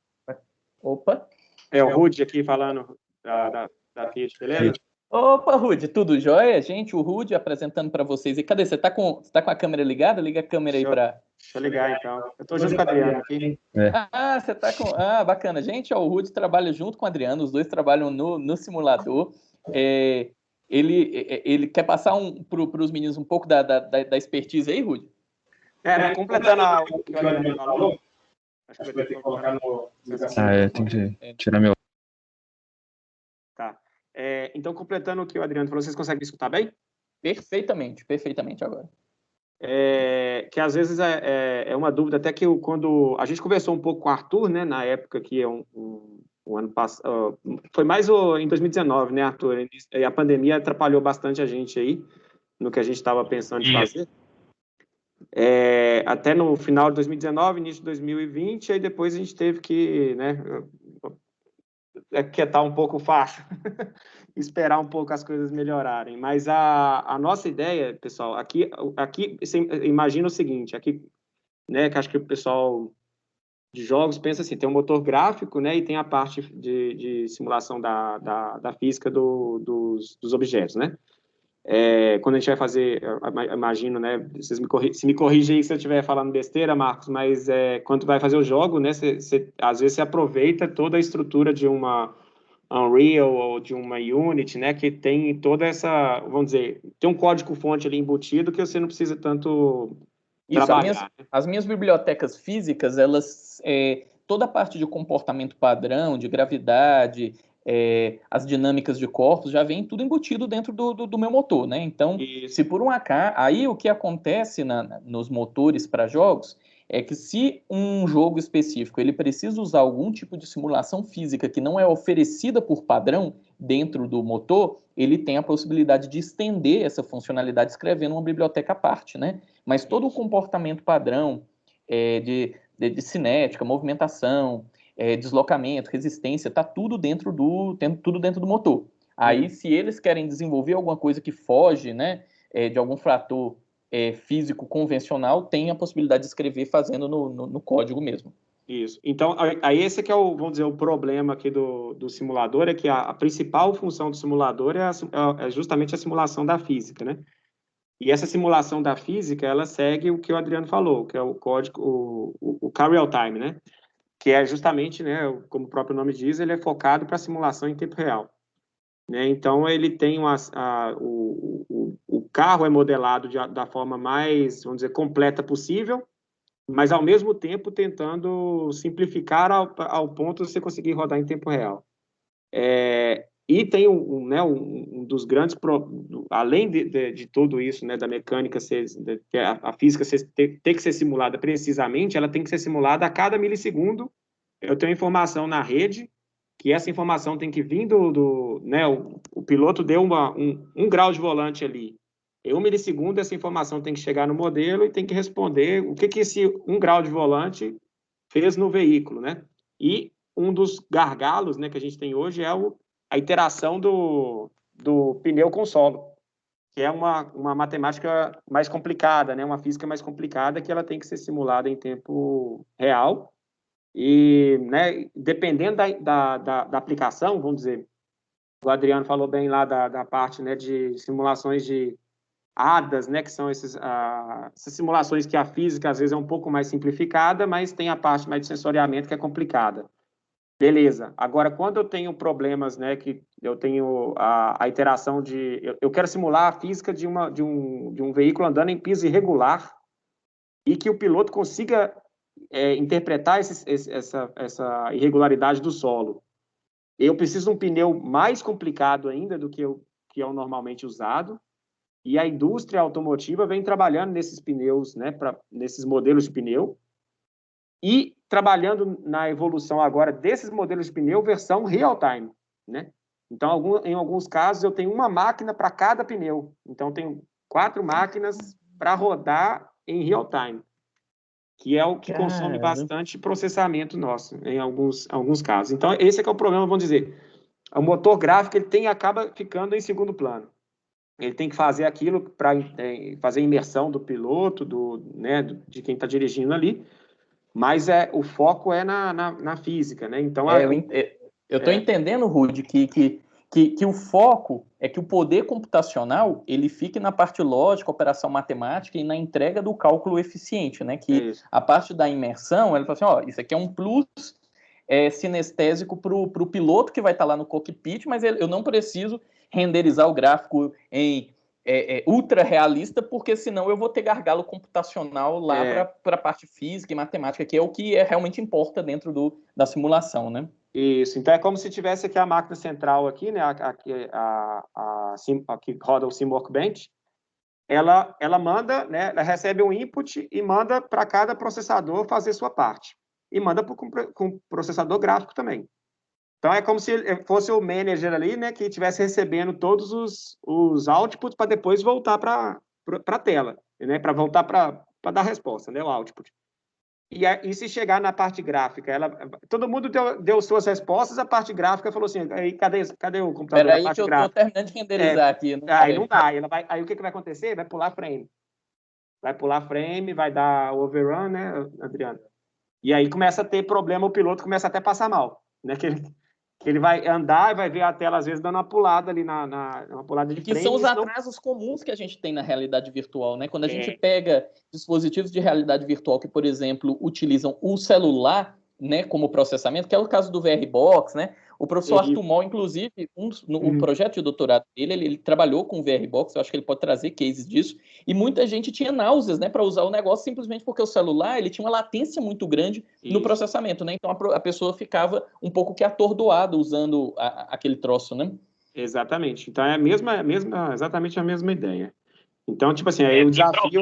Opa. É o Rudy aqui falando da Fiat, beleza? Opa, Rudy, tudo jóia? Gente, o Rudy apresentando para vocês. E cadê? Você tá com a câmera ligada? Liga a câmera aí para... Deixa eu ligar, então. Eu tô junto com o Adriano aqui. Você tá com... bacana. Gente, o Rudy trabalha junto com o Adriano, os dois trabalham no simulador. Ele quer passar para os meninos um pouco da expertise aí, Rudy? Completando o que o Adriano falou, acho que vai ter que colocar no... tem que tirar meu... Tá. Então, completando o que o Adriano falou, vocês conseguem me escutar bem? Perfeitamente agora. Que às vezes é uma dúvida, até que quando a gente conversou um pouco com o Arthur, né, na época que o ano passado, foi mais em 2019, né, Arthur? E a pandemia atrapalhou bastante a gente aí, no que a gente estava pensando em fazer. Até no final de 2019, início de 2020, aí depois a gente teve que, né, quietar um pouco fácil, esperar um pouco as coisas melhorarem. Mas a nossa ideia, pessoal, aqui você imagina o seguinte, aqui, né, que acho que o pessoal de jogos pensa assim, tem um motor gráfico, né, e tem a parte de simulação da física dos objetos, né? Quando a gente vai fazer, imagino, né, se me corrigem se eu estiver falando besteira, Marcos, mas quando vai fazer o jogo, né, às vezes você aproveita toda a estrutura de uma Unreal ou de uma Unity, né, que tem toda essa, vamos dizer, tem um código-fonte ali embutido que você não precisa tanto trabalhar. As minhas bibliotecas físicas, elas, toda a parte de comportamento padrão, de gravidade, as dinâmicas de corpos, já vem tudo embutido dentro do meu motor, né? Então, se por um acaso... Aí o que acontece nos motores para jogos é que se um jogo específico ele precisa usar algum tipo de simulação física que não é oferecida por padrão dentro do motor, ele tem a possibilidade de estender essa funcionalidade escrevendo uma biblioteca à parte, né? Mas todo o comportamento padrão de cinética, movimentação, deslocamento, resistência, está tudo dentro do motor. Aí, se eles querem desenvolver alguma coisa que foge, né, de algum fator físico convencional, tem a possibilidade de escrever fazendo no código mesmo. Isso. Então, aí esse que é vamos dizer, o problema aqui do simulador, é que a principal função do simulador é justamente a simulação da física, né? E essa simulação da física, ela segue o que o Adriano falou, que é o código, o Real Time, né? Que é justamente, né, como o próprio nome diz, ele é focado para simulação em tempo real. Né? Então, ele tem o carro é modelado da forma mais, vamos dizer, completa possível, mas, ao mesmo tempo, tentando simplificar ao ponto de você conseguir rodar em tempo real. E tem um dos grandes, além de tudo isso, né, da mecânica, a física ter que ser simulada precisamente, ela tem que ser simulada a cada milissegundo. Eu tenho informação na rede, que essa informação tem que vir né, o piloto deu um grau de volante ali. Em 1 milissegundo, essa informação tem que chegar no modelo e tem que responder o que esse 1 grau de volante fez no veículo, né? E um dos gargalos, né, que a gente tem hoje é a interação do pneu com o solo, que é uma matemática mais complicada, né, uma física mais complicada, que ela tem que ser simulada em tempo real. E, né, dependendo da aplicação, vamos dizer, o Adriano falou bem lá da parte, né, de simulações de ADAS, né, que são essas simulações que a física às vezes é um pouco mais simplificada, mas tem a parte mais de sensoriamento que é complicada. Beleza. Agora, quando eu tenho problemas, né, que eu tenho a iteração eu quero simular a física de um veículo andando em piso irregular e que o piloto consiga interpretar essa irregularidade do solo. Eu preciso de um pneu mais complicado ainda do que é o normalmente usado, e a indústria automotiva vem trabalhando nesses pneus, né, nesses modelos de pneu, e trabalhando na evolução agora desses modelos de pneu versão real-time, né? Então, em alguns casos, eu tenho uma máquina para cada pneu. Então, eu tenho 4 máquinas para rodar em real-time, que é o que consome bastante processamento nosso, em alguns casos. Então, esse é que é o problema, vamos dizer. O motor gráfico acaba ficando em segundo plano. Ele tem que fazer aquilo para fazer a imersão do piloto, né, de quem está dirigindo ali, mas o foco é na física, né? Então, eu estou entendendo, Rudy, que o foco é que o poder computacional ele fique na parte lógica, operação matemática e na entrega do cálculo eficiente, né? Que a parte da imersão, ela fala assim, ó, isso aqui é um plus sinestésico para o piloto que vai estar lá no cockpit, mas eu não preciso renderizar o gráfico em ultra realista, porque senão eu vou ter gargalo computacional lá para a parte física e matemática, que é o que realmente importa dentro da simulação, né? Isso, então é como se tivesse aqui a máquina central aqui, né, que roda o Sim Workbench, ela manda, né, ela recebe um input e manda para cada processador fazer sua parte, e manda com o processador gráfico também. Então é como se fosse o manager ali, né, que estivesse recebendo todos os outputs para depois voltar para a tela, né, para voltar para dar resposta, né, o output. E se chegar na parte gráfica, todo mundo deu suas respostas, a parte gráfica falou assim, aí, cadê o computador da parte gráfica? Estou terminando de renderizar aqui. Não dá. Aí o que vai acontecer? Vai pular frame. Vai dar overrun, né, Adriano? E aí começa a ter problema, o piloto começa até a passar mal, né? Que ele vai andar e vai ver a tela, às vezes, dando uma pulada ali, uma pulada de frame. Que são os atrasos comuns que a gente tem na realidade virtual, né? Quando a gente pega dispositivos de realidade virtual que, por exemplo, utilizam o celular, né, como processamento, que é o caso do VRBox, né? O professor Arthur Moll, inclusive, no projeto de doutorado dele, ele trabalhou com o VRBox, eu acho que ele pode trazer cases disso, e muita gente tinha náuseas, né, para usar o negócio simplesmente porque o celular ele tinha uma latência muito grande no processamento, né? Então a pessoa ficava um pouco que atordoada usando aquele troço, né? Exatamente. Então é exatamente a mesma ideia. Então, tipo assim, aí o desafio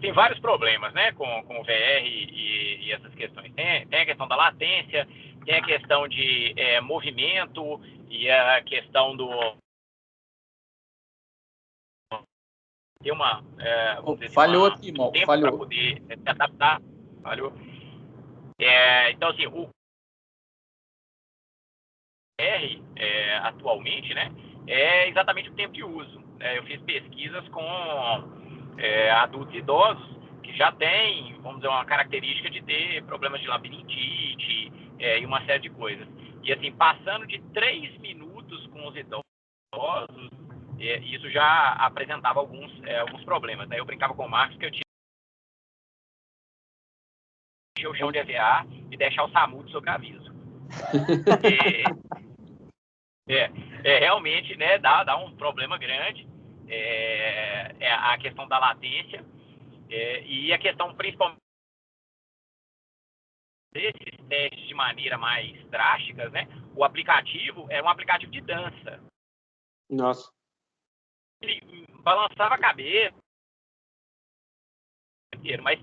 tem vários problemas, né, com o VR e essas questões. Tem a questão da latência, tem a questão de movimento e a questão do... Tem uma... falhou aqui, Mal. Tempo Falhou. para poder se adaptar. Falhou. Então, assim, o VR, atualmente, né, é exatamente o tempo de uso. Eu fiz pesquisas com adultos idosos que já têm, vamos dizer, uma característica de ter problemas de labirintite e uma série de coisas. E, assim, passando de 3 minutos com os idosos, isso já apresentava alguns problemas, né? Eu brincava com o Marcos que eu tinha o chão de EVA e deixar o SAMU de sobreaviso. Realmente, né, dá um problema grande, a questão da latência e a questão principalmente desses testes de maneira mais drásticas, né? O aplicativo é um aplicativo de dança. Nossa. Ele balançava a cabeça, mas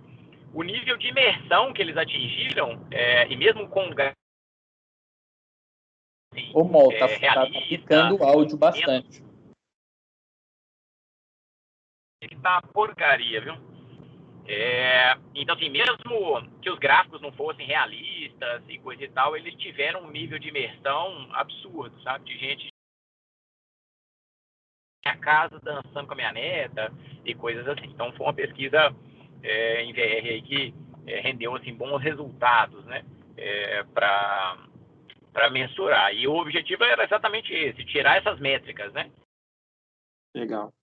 o nível de imersão que eles atingiram, e mesmo com o Mol tá ficando o áudio bastante. Tá porcaria, viu? Então, assim, mesmo que os gráficos não fossem realistas e coisa e tal, eles tiveram um nível de imersão absurdo, sabe? De gente na casa dançando com a minha neta e coisas assim. Então, foi uma pesquisa em VR aí que rendeu, assim, bons resultados, né? Para mensurar. E o objetivo era exatamente esse, tirar essas métricas, né? Legal.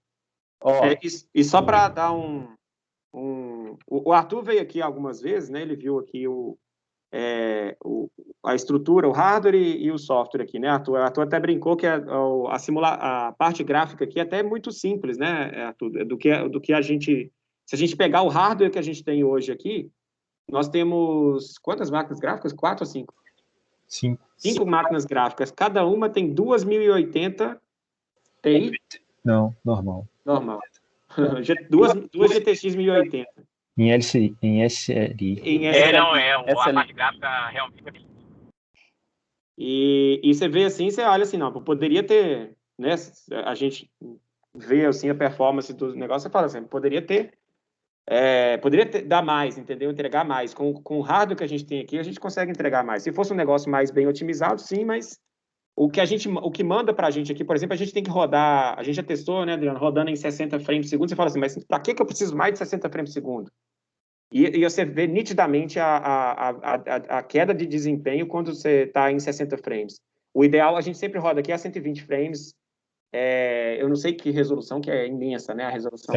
E só para dar o Arthur veio aqui algumas vezes, né? Ele viu aqui a estrutura, o hardware e o software aqui, né, Arthur? O Arthur até brincou que a parte gráfica aqui é até muito simples, né, Arthur? Do que a gente... Se a gente pegar o hardware que a gente tem hoje aqui, nós temos quantas máquinas gráficas? 4 ou 5? 5 máquinas gráficas. Cada uma tem 2080 Ti. Não, normal. Normal. duas GTX 1080. Em SLI. A parte gráfica realmente. E você vê assim, você olha assim, não, poderia ter, né? A gente vê assim a performance do negócio, você fala assim, poderia dar mais, entendeu? Entregar mais. Com o hardware que a gente tem aqui, a gente consegue entregar mais. Se fosse um negócio mais bem otimizado, sim, mas o que manda pra gente aqui, por exemplo, a gente tem que rodar, a gente já testou, né, Adriano, rodando em 60 frames por segundo, você fala assim, mas pra que eu preciso mais de 60 frames por segundo? E você vê nitidamente a queda de desempenho quando você está em 60 frames. O ideal, a gente sempre roda aqui a 120 frames. Eu não sei que resolução, que é imensa, né? A resolução.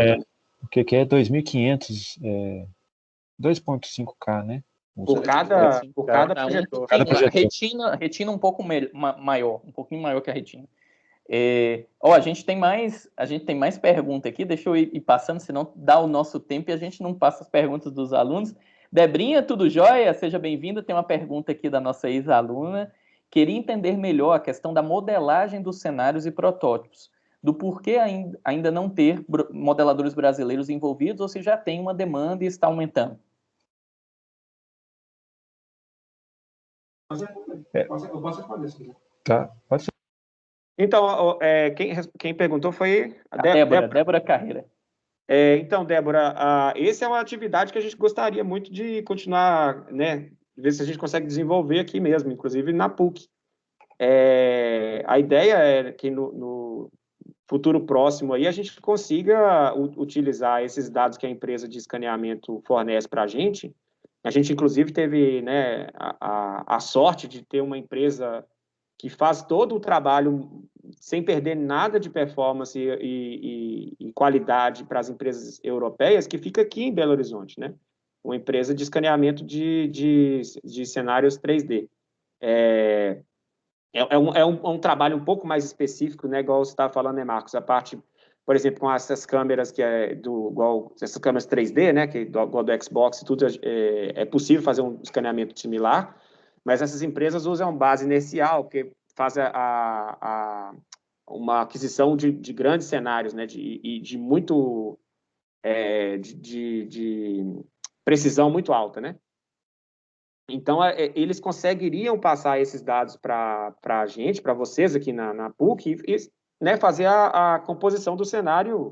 O que é 2500, 2.5K, né? Por cada projetor. Retina um pouco maior, um pouquinho maior que a retina. A gente tem mais pergunta aqui, deixa eu ir passando, senão dá o nosso tempo e a gente não passa as perguntas dos alunos. Debrinha, tudo jóia? Seja bem-vinda. Tem uma pergunta aqui da nossa ex-aluna. Queria entender melhor a questão da modelagem dos cenários e protótipos, do porquê ainda não ter modeladores brasileiros envolvidos ou se já tem uma demanda e está aumentando. Eu posso responder isso aqui. Tá, pode ser. Então, quem perguntou foi a Débora Carreira. Então, Débora, essa é uma atividade que a gente gostaria muito de continuar, né? Ver se a gente consegue desenvolver aqui mesmo, inclusive na PUC. A ideia é que no futuro próximo aí a gente consiga utilizar esses dados que a empresa de escaneamento fornece para a gente. A gente, inclusive, teve, né, a sorte de ter uma empresa que faz todo o trabalho sem perder nada de performance e qualidade para as empresas europeias, que fica aqui em Belo Horizonte, né? uma empresa de escaneamento de cenários 3D. É um trabalho um pouco mais específico, né, igual você estava falando, né, Marcos? A parte, por exemplo, com essas câmeras igual essas câmeras 3D, né, igual do Xbox e tudo, é possível fazer um escaneamento similar, mas essas empresas usam base inercial, que faz uma aquisição de grandes cenários, né, de muito de precisão muito alta, né? Então, eles conseguiriam passar esses dados para a gente, para vocês aqui na PUC, e né, fazer a composição do cenário,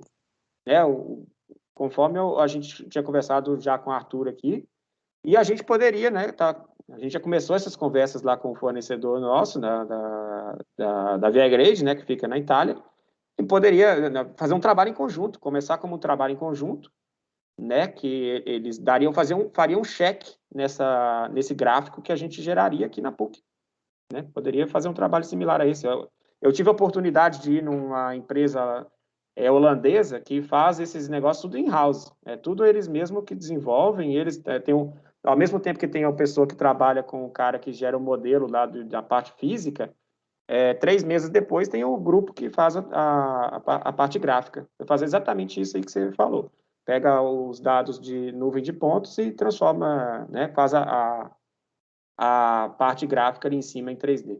né, conforme a gente tinha conversado já com o Arthur aqui, e a gente poderia, né, a gente já começou essas conversas lá com o fornecedor nosso, da Via Grade, né, que fica na Itália, e poderia, né, fazer um trabalho em conjunto, começar como um trabalho em conjunto, né, que eles fariam um check nesse gráfico que a gente geraria aqui na PUC, né? Poderia fazer um trabalho similar a esse. Eu tive a oportunidade de ir numa empresa holandesa que faz esses negócios tudo in-house, tudo eles mesmos que desenvolvem, eles ao mesmo tempo que tem a pessoa que trabalha com o cara que gera o modelo lá da parte física, 3 meses depois tem o grupo que faz a parte gráfica. Eu faço exatamente isso aí que você falou. Pega os dados de nuvem de pontos e transforma, né, faz a parte gráfica ali em cima em 3D.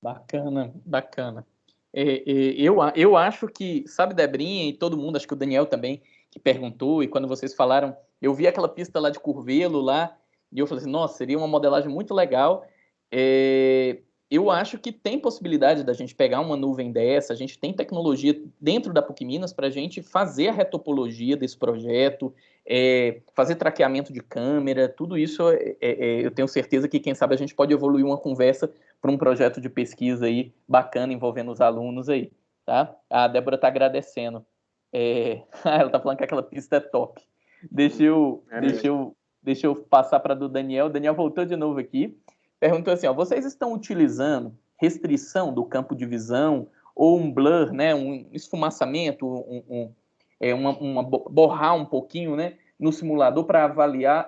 Bacana, bacana. Eu acho que, sabe, Debrinha e todo mundo, acho que o Daniel também, que perguntou, e quando vocês falaram, eu vi aquela pista lá de Curvelo lá, e eu falei assim, nossa, seria uma modelagem muito legal. Eu acho que tem possibilidade da gente pegar uma nuvem dessa, a gente tem tecnologia dentro da PUC Minas para a gente fazer a retopologia desse projeto, fazer traqueamento de câmera, tudo isso eu tenho certeza que, quem sabe, a gente pode evoluir uma conversa para um projeto de pesquisa aí bacana envolvendo os alunos aí, tá? A Débora está agradecendo. Ela está falando que aquela pista é top. Deixa eu passar para do Daniel. O Daniel voltou de novo aqui. Perguntou assim, ó, vocês estão utilizando restrição do campo de visão ou um blur, né, um esfumaçamento, borrar um pouquinho, né, no simulador para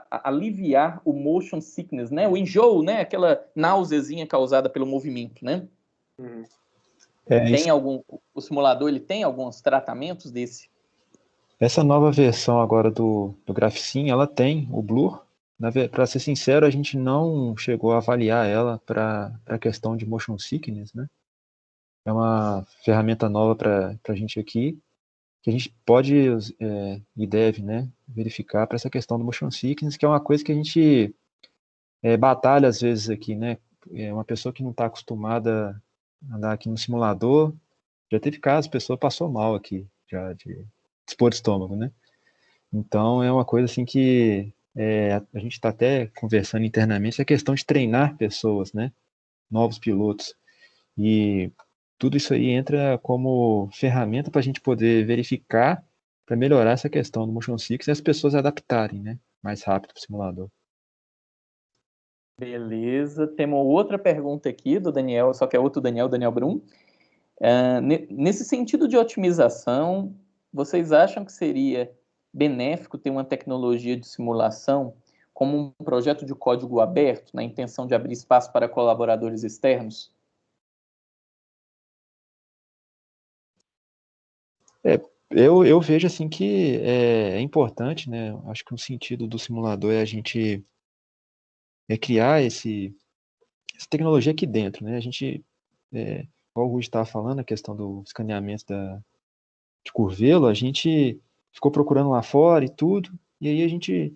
aliviar o motion sickness, né, o enjoo, né, aquela náuseazinha causada pelo movimento, né? O simulador ele tem alguns tratamentos desse? Essa nova versão agora do Graphicin, ela tem o blur. Para ser sincero, a gente não chegou a avaliar ela para a questão de motion sickness, né? É uma ferramenta nova para a gente aqui, que a gente pode e deve, né, verificar para essa questão do motion sickness, que é uma coisa que a gente batalha às vezes aqui, né? Uma pessoa que não está acostumada a andar aqui no simulador, já teve casos, a pessoa passou mal aqui, já de expor o estômago, né? Então é uma coisa assim que a gente está até conversando internamente, é a questão de treinar pessoas, né? Novos pilotos. E tudo isso aí entra como ferramenta para a gente poder verificar, para melhorar essa questão do motion sickness e as pessoas adaptarem, né? Mais rápido para o simulador. Beleza. Temos outra pergunta aqui do Daniel, só que é outro Daniel, Daniel Brum. Nesse sentido de otimização, vocês acham que seria benéfico ter uma tecnologia de simulação como um projeto de código aberto, na intenção de abrir espaço para colaboradores externos? Eu vejo assim que é importante, né? Acho que o sentido do simulador é a gente criar essa tecnologia aqui dentro, né? A gente, igual o Rui estava falando, a questão do escaneamento de Curvelo, a gente ficou procurando lá fora e tudo, e aí a gente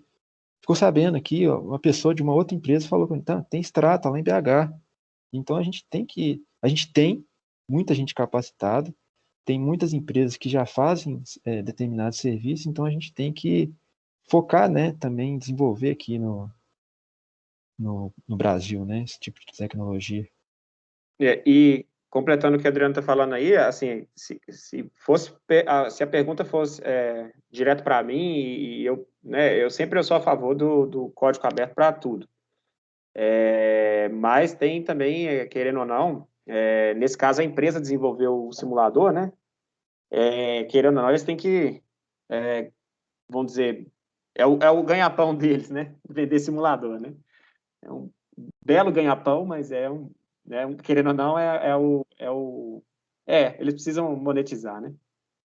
ficou sabendo aqui, ó, uma pessoa de uma outra empresa falou, tá, tem Strata lá em BH. Então a gente tem muita gente capacitada, tem muitas empresas que já fazem determinados serviços, então a gente tem que focar, né, também em desenvolver aqui no Brasil, né, esse tipo de tecnologia. E completando o que a Adriano está falando aí, assim, se a pergunta fosse direto para mim, e eu sempre sou a favor do código aberto para tudo. Mas tem também, querendo ou não, nesse caso a empresa desenvolveu o simulador, né? Querendo ou não, eles têm que, vamos dizer, É o ganha-pão deles, né? Vender simulador, né? É um belo ganha-pão, mas querendo ou não, eles precisam monetizar, né?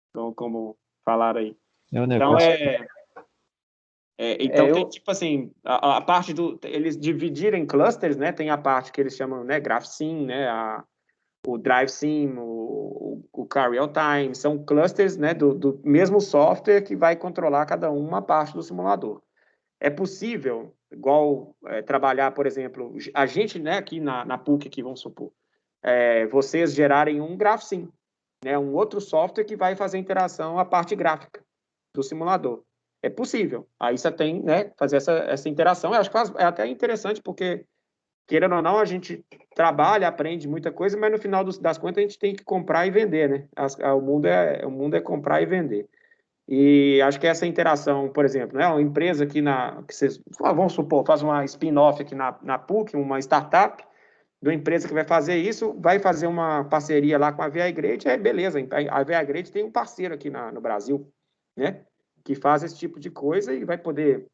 Então, como falaram aí. É um Então, negócio. então tem Eu, tipo assim, a parte eles dividiram em clusters, né? Tem a parte que eles chamam, né, GraphSim, né, o DriveSim, o Car Real Time, são clusters, né, do mesmo software que vai controlar cada uma parte do simulador. É possível, igual trabalhar, por exemplo, a gente, né, aqui na PUC, aqui, vamos supor, vocês gerarem um GraphSim, né, um outro software que vai fazer interação a parte gráfica do simulador. É possível. Aí você tem, né, fazer essa interação. Eu acho que é até interessante, porque, querendo ou não, a gente trabalha, aprende muita coisa, mas no final das contas a gente tem que comprar e vender, né? O mundo é comprar e vender. E acho que essa interação, por exemplo, né, uma empresa aqui que vocês, vamos supor, faz uma spin-off aqui na PUC, uma startup, de uma empresa que vai fazer isso, vai fazer uma parceria lá com a VA Grade, beleza, a VA Grade tem um parceiro aqui no Brasil, né, que faz esse tipo de coisa e vai poder,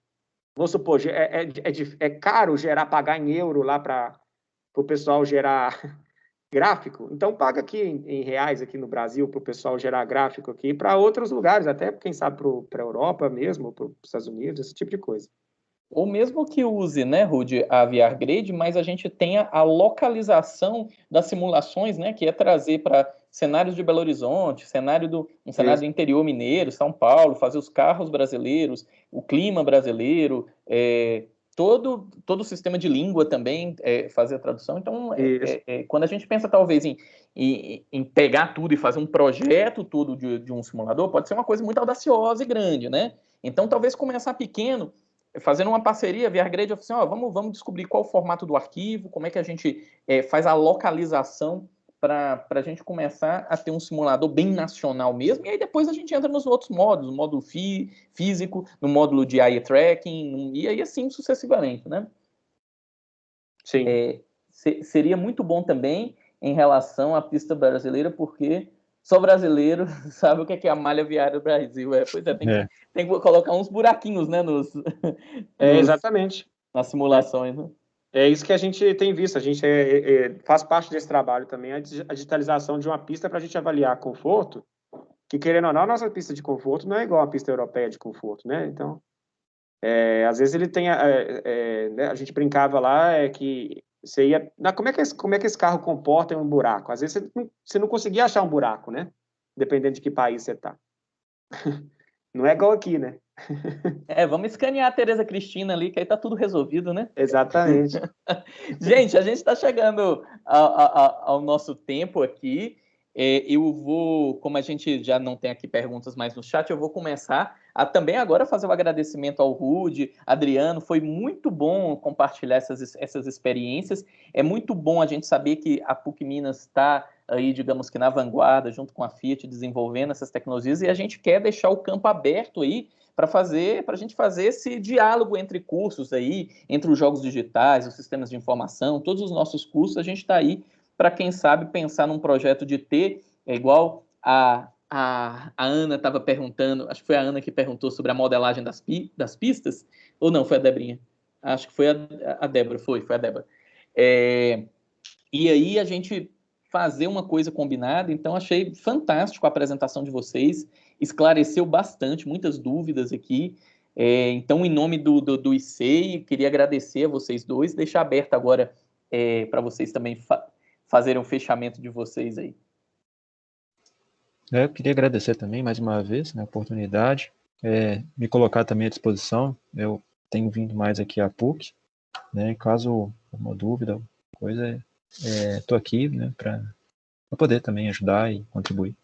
vamos supor, é caro pagar em euro lá para o pessoal gerar gráfico, então paga aqui em reais aqui no Brasil para o pessoal gerar gráfico aqui para outros lugares, até quem sabe para a Europa mesmo, para os Estados Unidos, esse tipo de coisa. ou mesmo que use, né, Rude, a VR Grade, mas a gente tenha a localização das simulações, né, que é trazer para cenários de Belo Horizonte, cenário do interior mineiro, São Paulo, fazer os carros brasileiros, o clima brasileiro, todo o sistema de língua também, fazer a tradução. Então, quando a gente pensa talvez em pegar tudo e fazer um projeto todo de um simulador, pode ser uma coisa muito audaciosa e grande, né? Então, talvez começar pequeno, fazendo uma parceria, via Grade, assim, vamos descobrir qual o formato do arquivo, como é que a gente faz a localização para a gente começar a ter um simulador bem nacional mesmo, e aí depois a gente entra nos outros módulos, no módulo físico, no módulo de eye tracking, e aí assim sucessivamente, né? Sim. Seria muito bom também em relação à pista brasileira, porque só brasileiro sabe o que é a malha viária do Brasil. Pois é, tem que colocar uns buraquinhos, né, exatamente. Nas simulações, né? É isso que a gente tem visto. A gente faz parte desse trabalho também, a digitalização de uma pista para a gente avaliar conforto, que, querendo ou não, a nossa pista de conforto não é igual a pista europeia de conforto, né? Então, às vezes ele tem... né, a gente brincava lá que você ia... Como é que esse carro comporta em um buraco? Às vezes você não conseguia achar um buraco, né? Dependendo de que país você está. Não é igual aqui, né? Vamos escanear a Tereza Cristina ali, que aí tá tudo resolvido, né? Exatamente. Gente, a gente está chegando ao nosso tempo aqui. Eu vou, como a gente já não tem aqui perguntas mais no chat, eu vou começar a também agora fazer o agradecimento ao Rude, Adriano. Foi muito bom compartilhar essas experiências. É muito bom a gente saber que a PUC Minas está aí, digamos que na vanguarda, junto com a Fiat, desenvolvendo essas tecnologias, e a gente quer deixar o campo aberto aí para a gente fazer esse diálogo entre cursos aí, entre os jogos digitais, os sistemas de informação, todos os nossos cursos, a gente está aí para, quem sabe, pensar num projeto de ter, igual a Ana estava perguntando, acho que foi a Ana que perguntou sobre a modelagem das pistas, ou não, foi a Debrinha? Acho que foi a Débora, foi a Débora. E aí a gente fazer uma coisa combinada, então achei fantástico a apresentação de vocês, esclareceu bastante, muitas dúvidas aqui, então em nome do ICEI, queria agradecer a vocês dois, deixar aberto agora para vocês também fazerem um fechamento de vocês aí. Eu queria agradecer também, mais uma vez, né, a oportunidade, me colocar também à disposição, eu tenho vindo mais aqui à PUC, né, caso uma dúvida, coisa, estou aqui, né, para poder também ajudar e contribuir.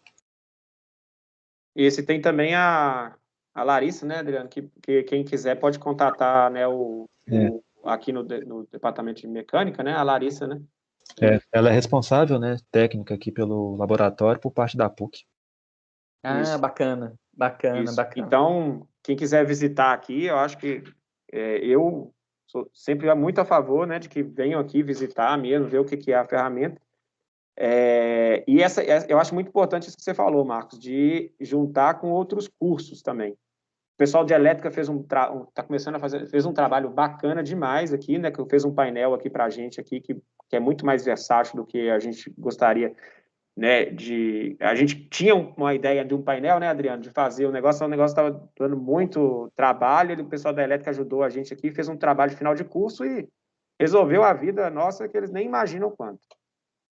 E você tem também a Larissa, né, Adriano, que quem quiser pode contatar, né, aqui no departamento de mecânica, né, a Larissa, né? Ela é responsável, né, técnica aqui pelo laboratório por parte da PUC. Isso. Bacana. Então, quem quiser visitar aqui, eu acho que eu sou sempre muito a favor, né, de que venham aqui visitar mesmo, ver o que é a ferramenta. E eu acho muito importante isso que você falou, Marcos, de juntar com outros cursos também. pessoal de elétrica tá começando a fez um trabalho bacana demais aqui, né? Que fez um painel aqui para a gente aqui que é muito mais versátil do que a gente gostaria, né? A gente tinha uma ideia de um painel, né, Adriano, de fazer o negócio estava dando muito trabalho. E o pessoal da elétrica ajudou a gente aqui, fez um trabalho de final de curso e resolveu a vida nossa que eles nem imaginam quanto.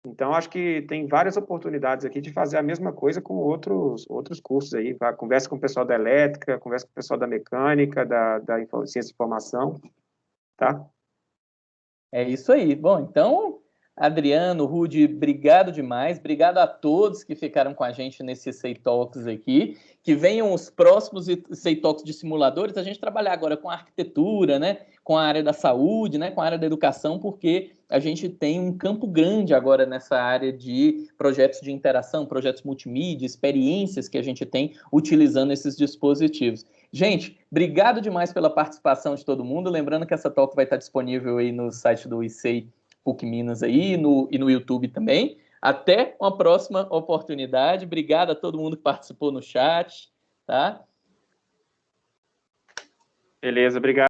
Então, acho que tem várias oportunidades aqui de fazer a mesma coisa com outros cursos aí. Conversa com o pessoal da elétrica, conversa com o pessoal da mecânica, da ciência e informação, tá? É isso aí. Bom, então, Adriano, Rudy, obrigado demais. Obrigado a todos que ficaram com a gente nesse Sei Talks aqui. Que venham os próximos Sei Talks de simuladores. A gente trabalhar agora com a arquitetura, né? Com a área da saúde, né? Com a área da educação, porque a gente tem um campo grande agora nessa área de projetos de interação, projetos multimídia, experiências que a gente tem utilizando esses dispositivos. Gente, obrigado demais pela participação de todo mundo. Lembrando que essa talk vai estar disponível aí no site do ICEI PUC Minas aí, e no YouTube também. Até uma próxima oportunidade. Obrigado a todo mundo que participou no chat, tá? Beleza, obrigado.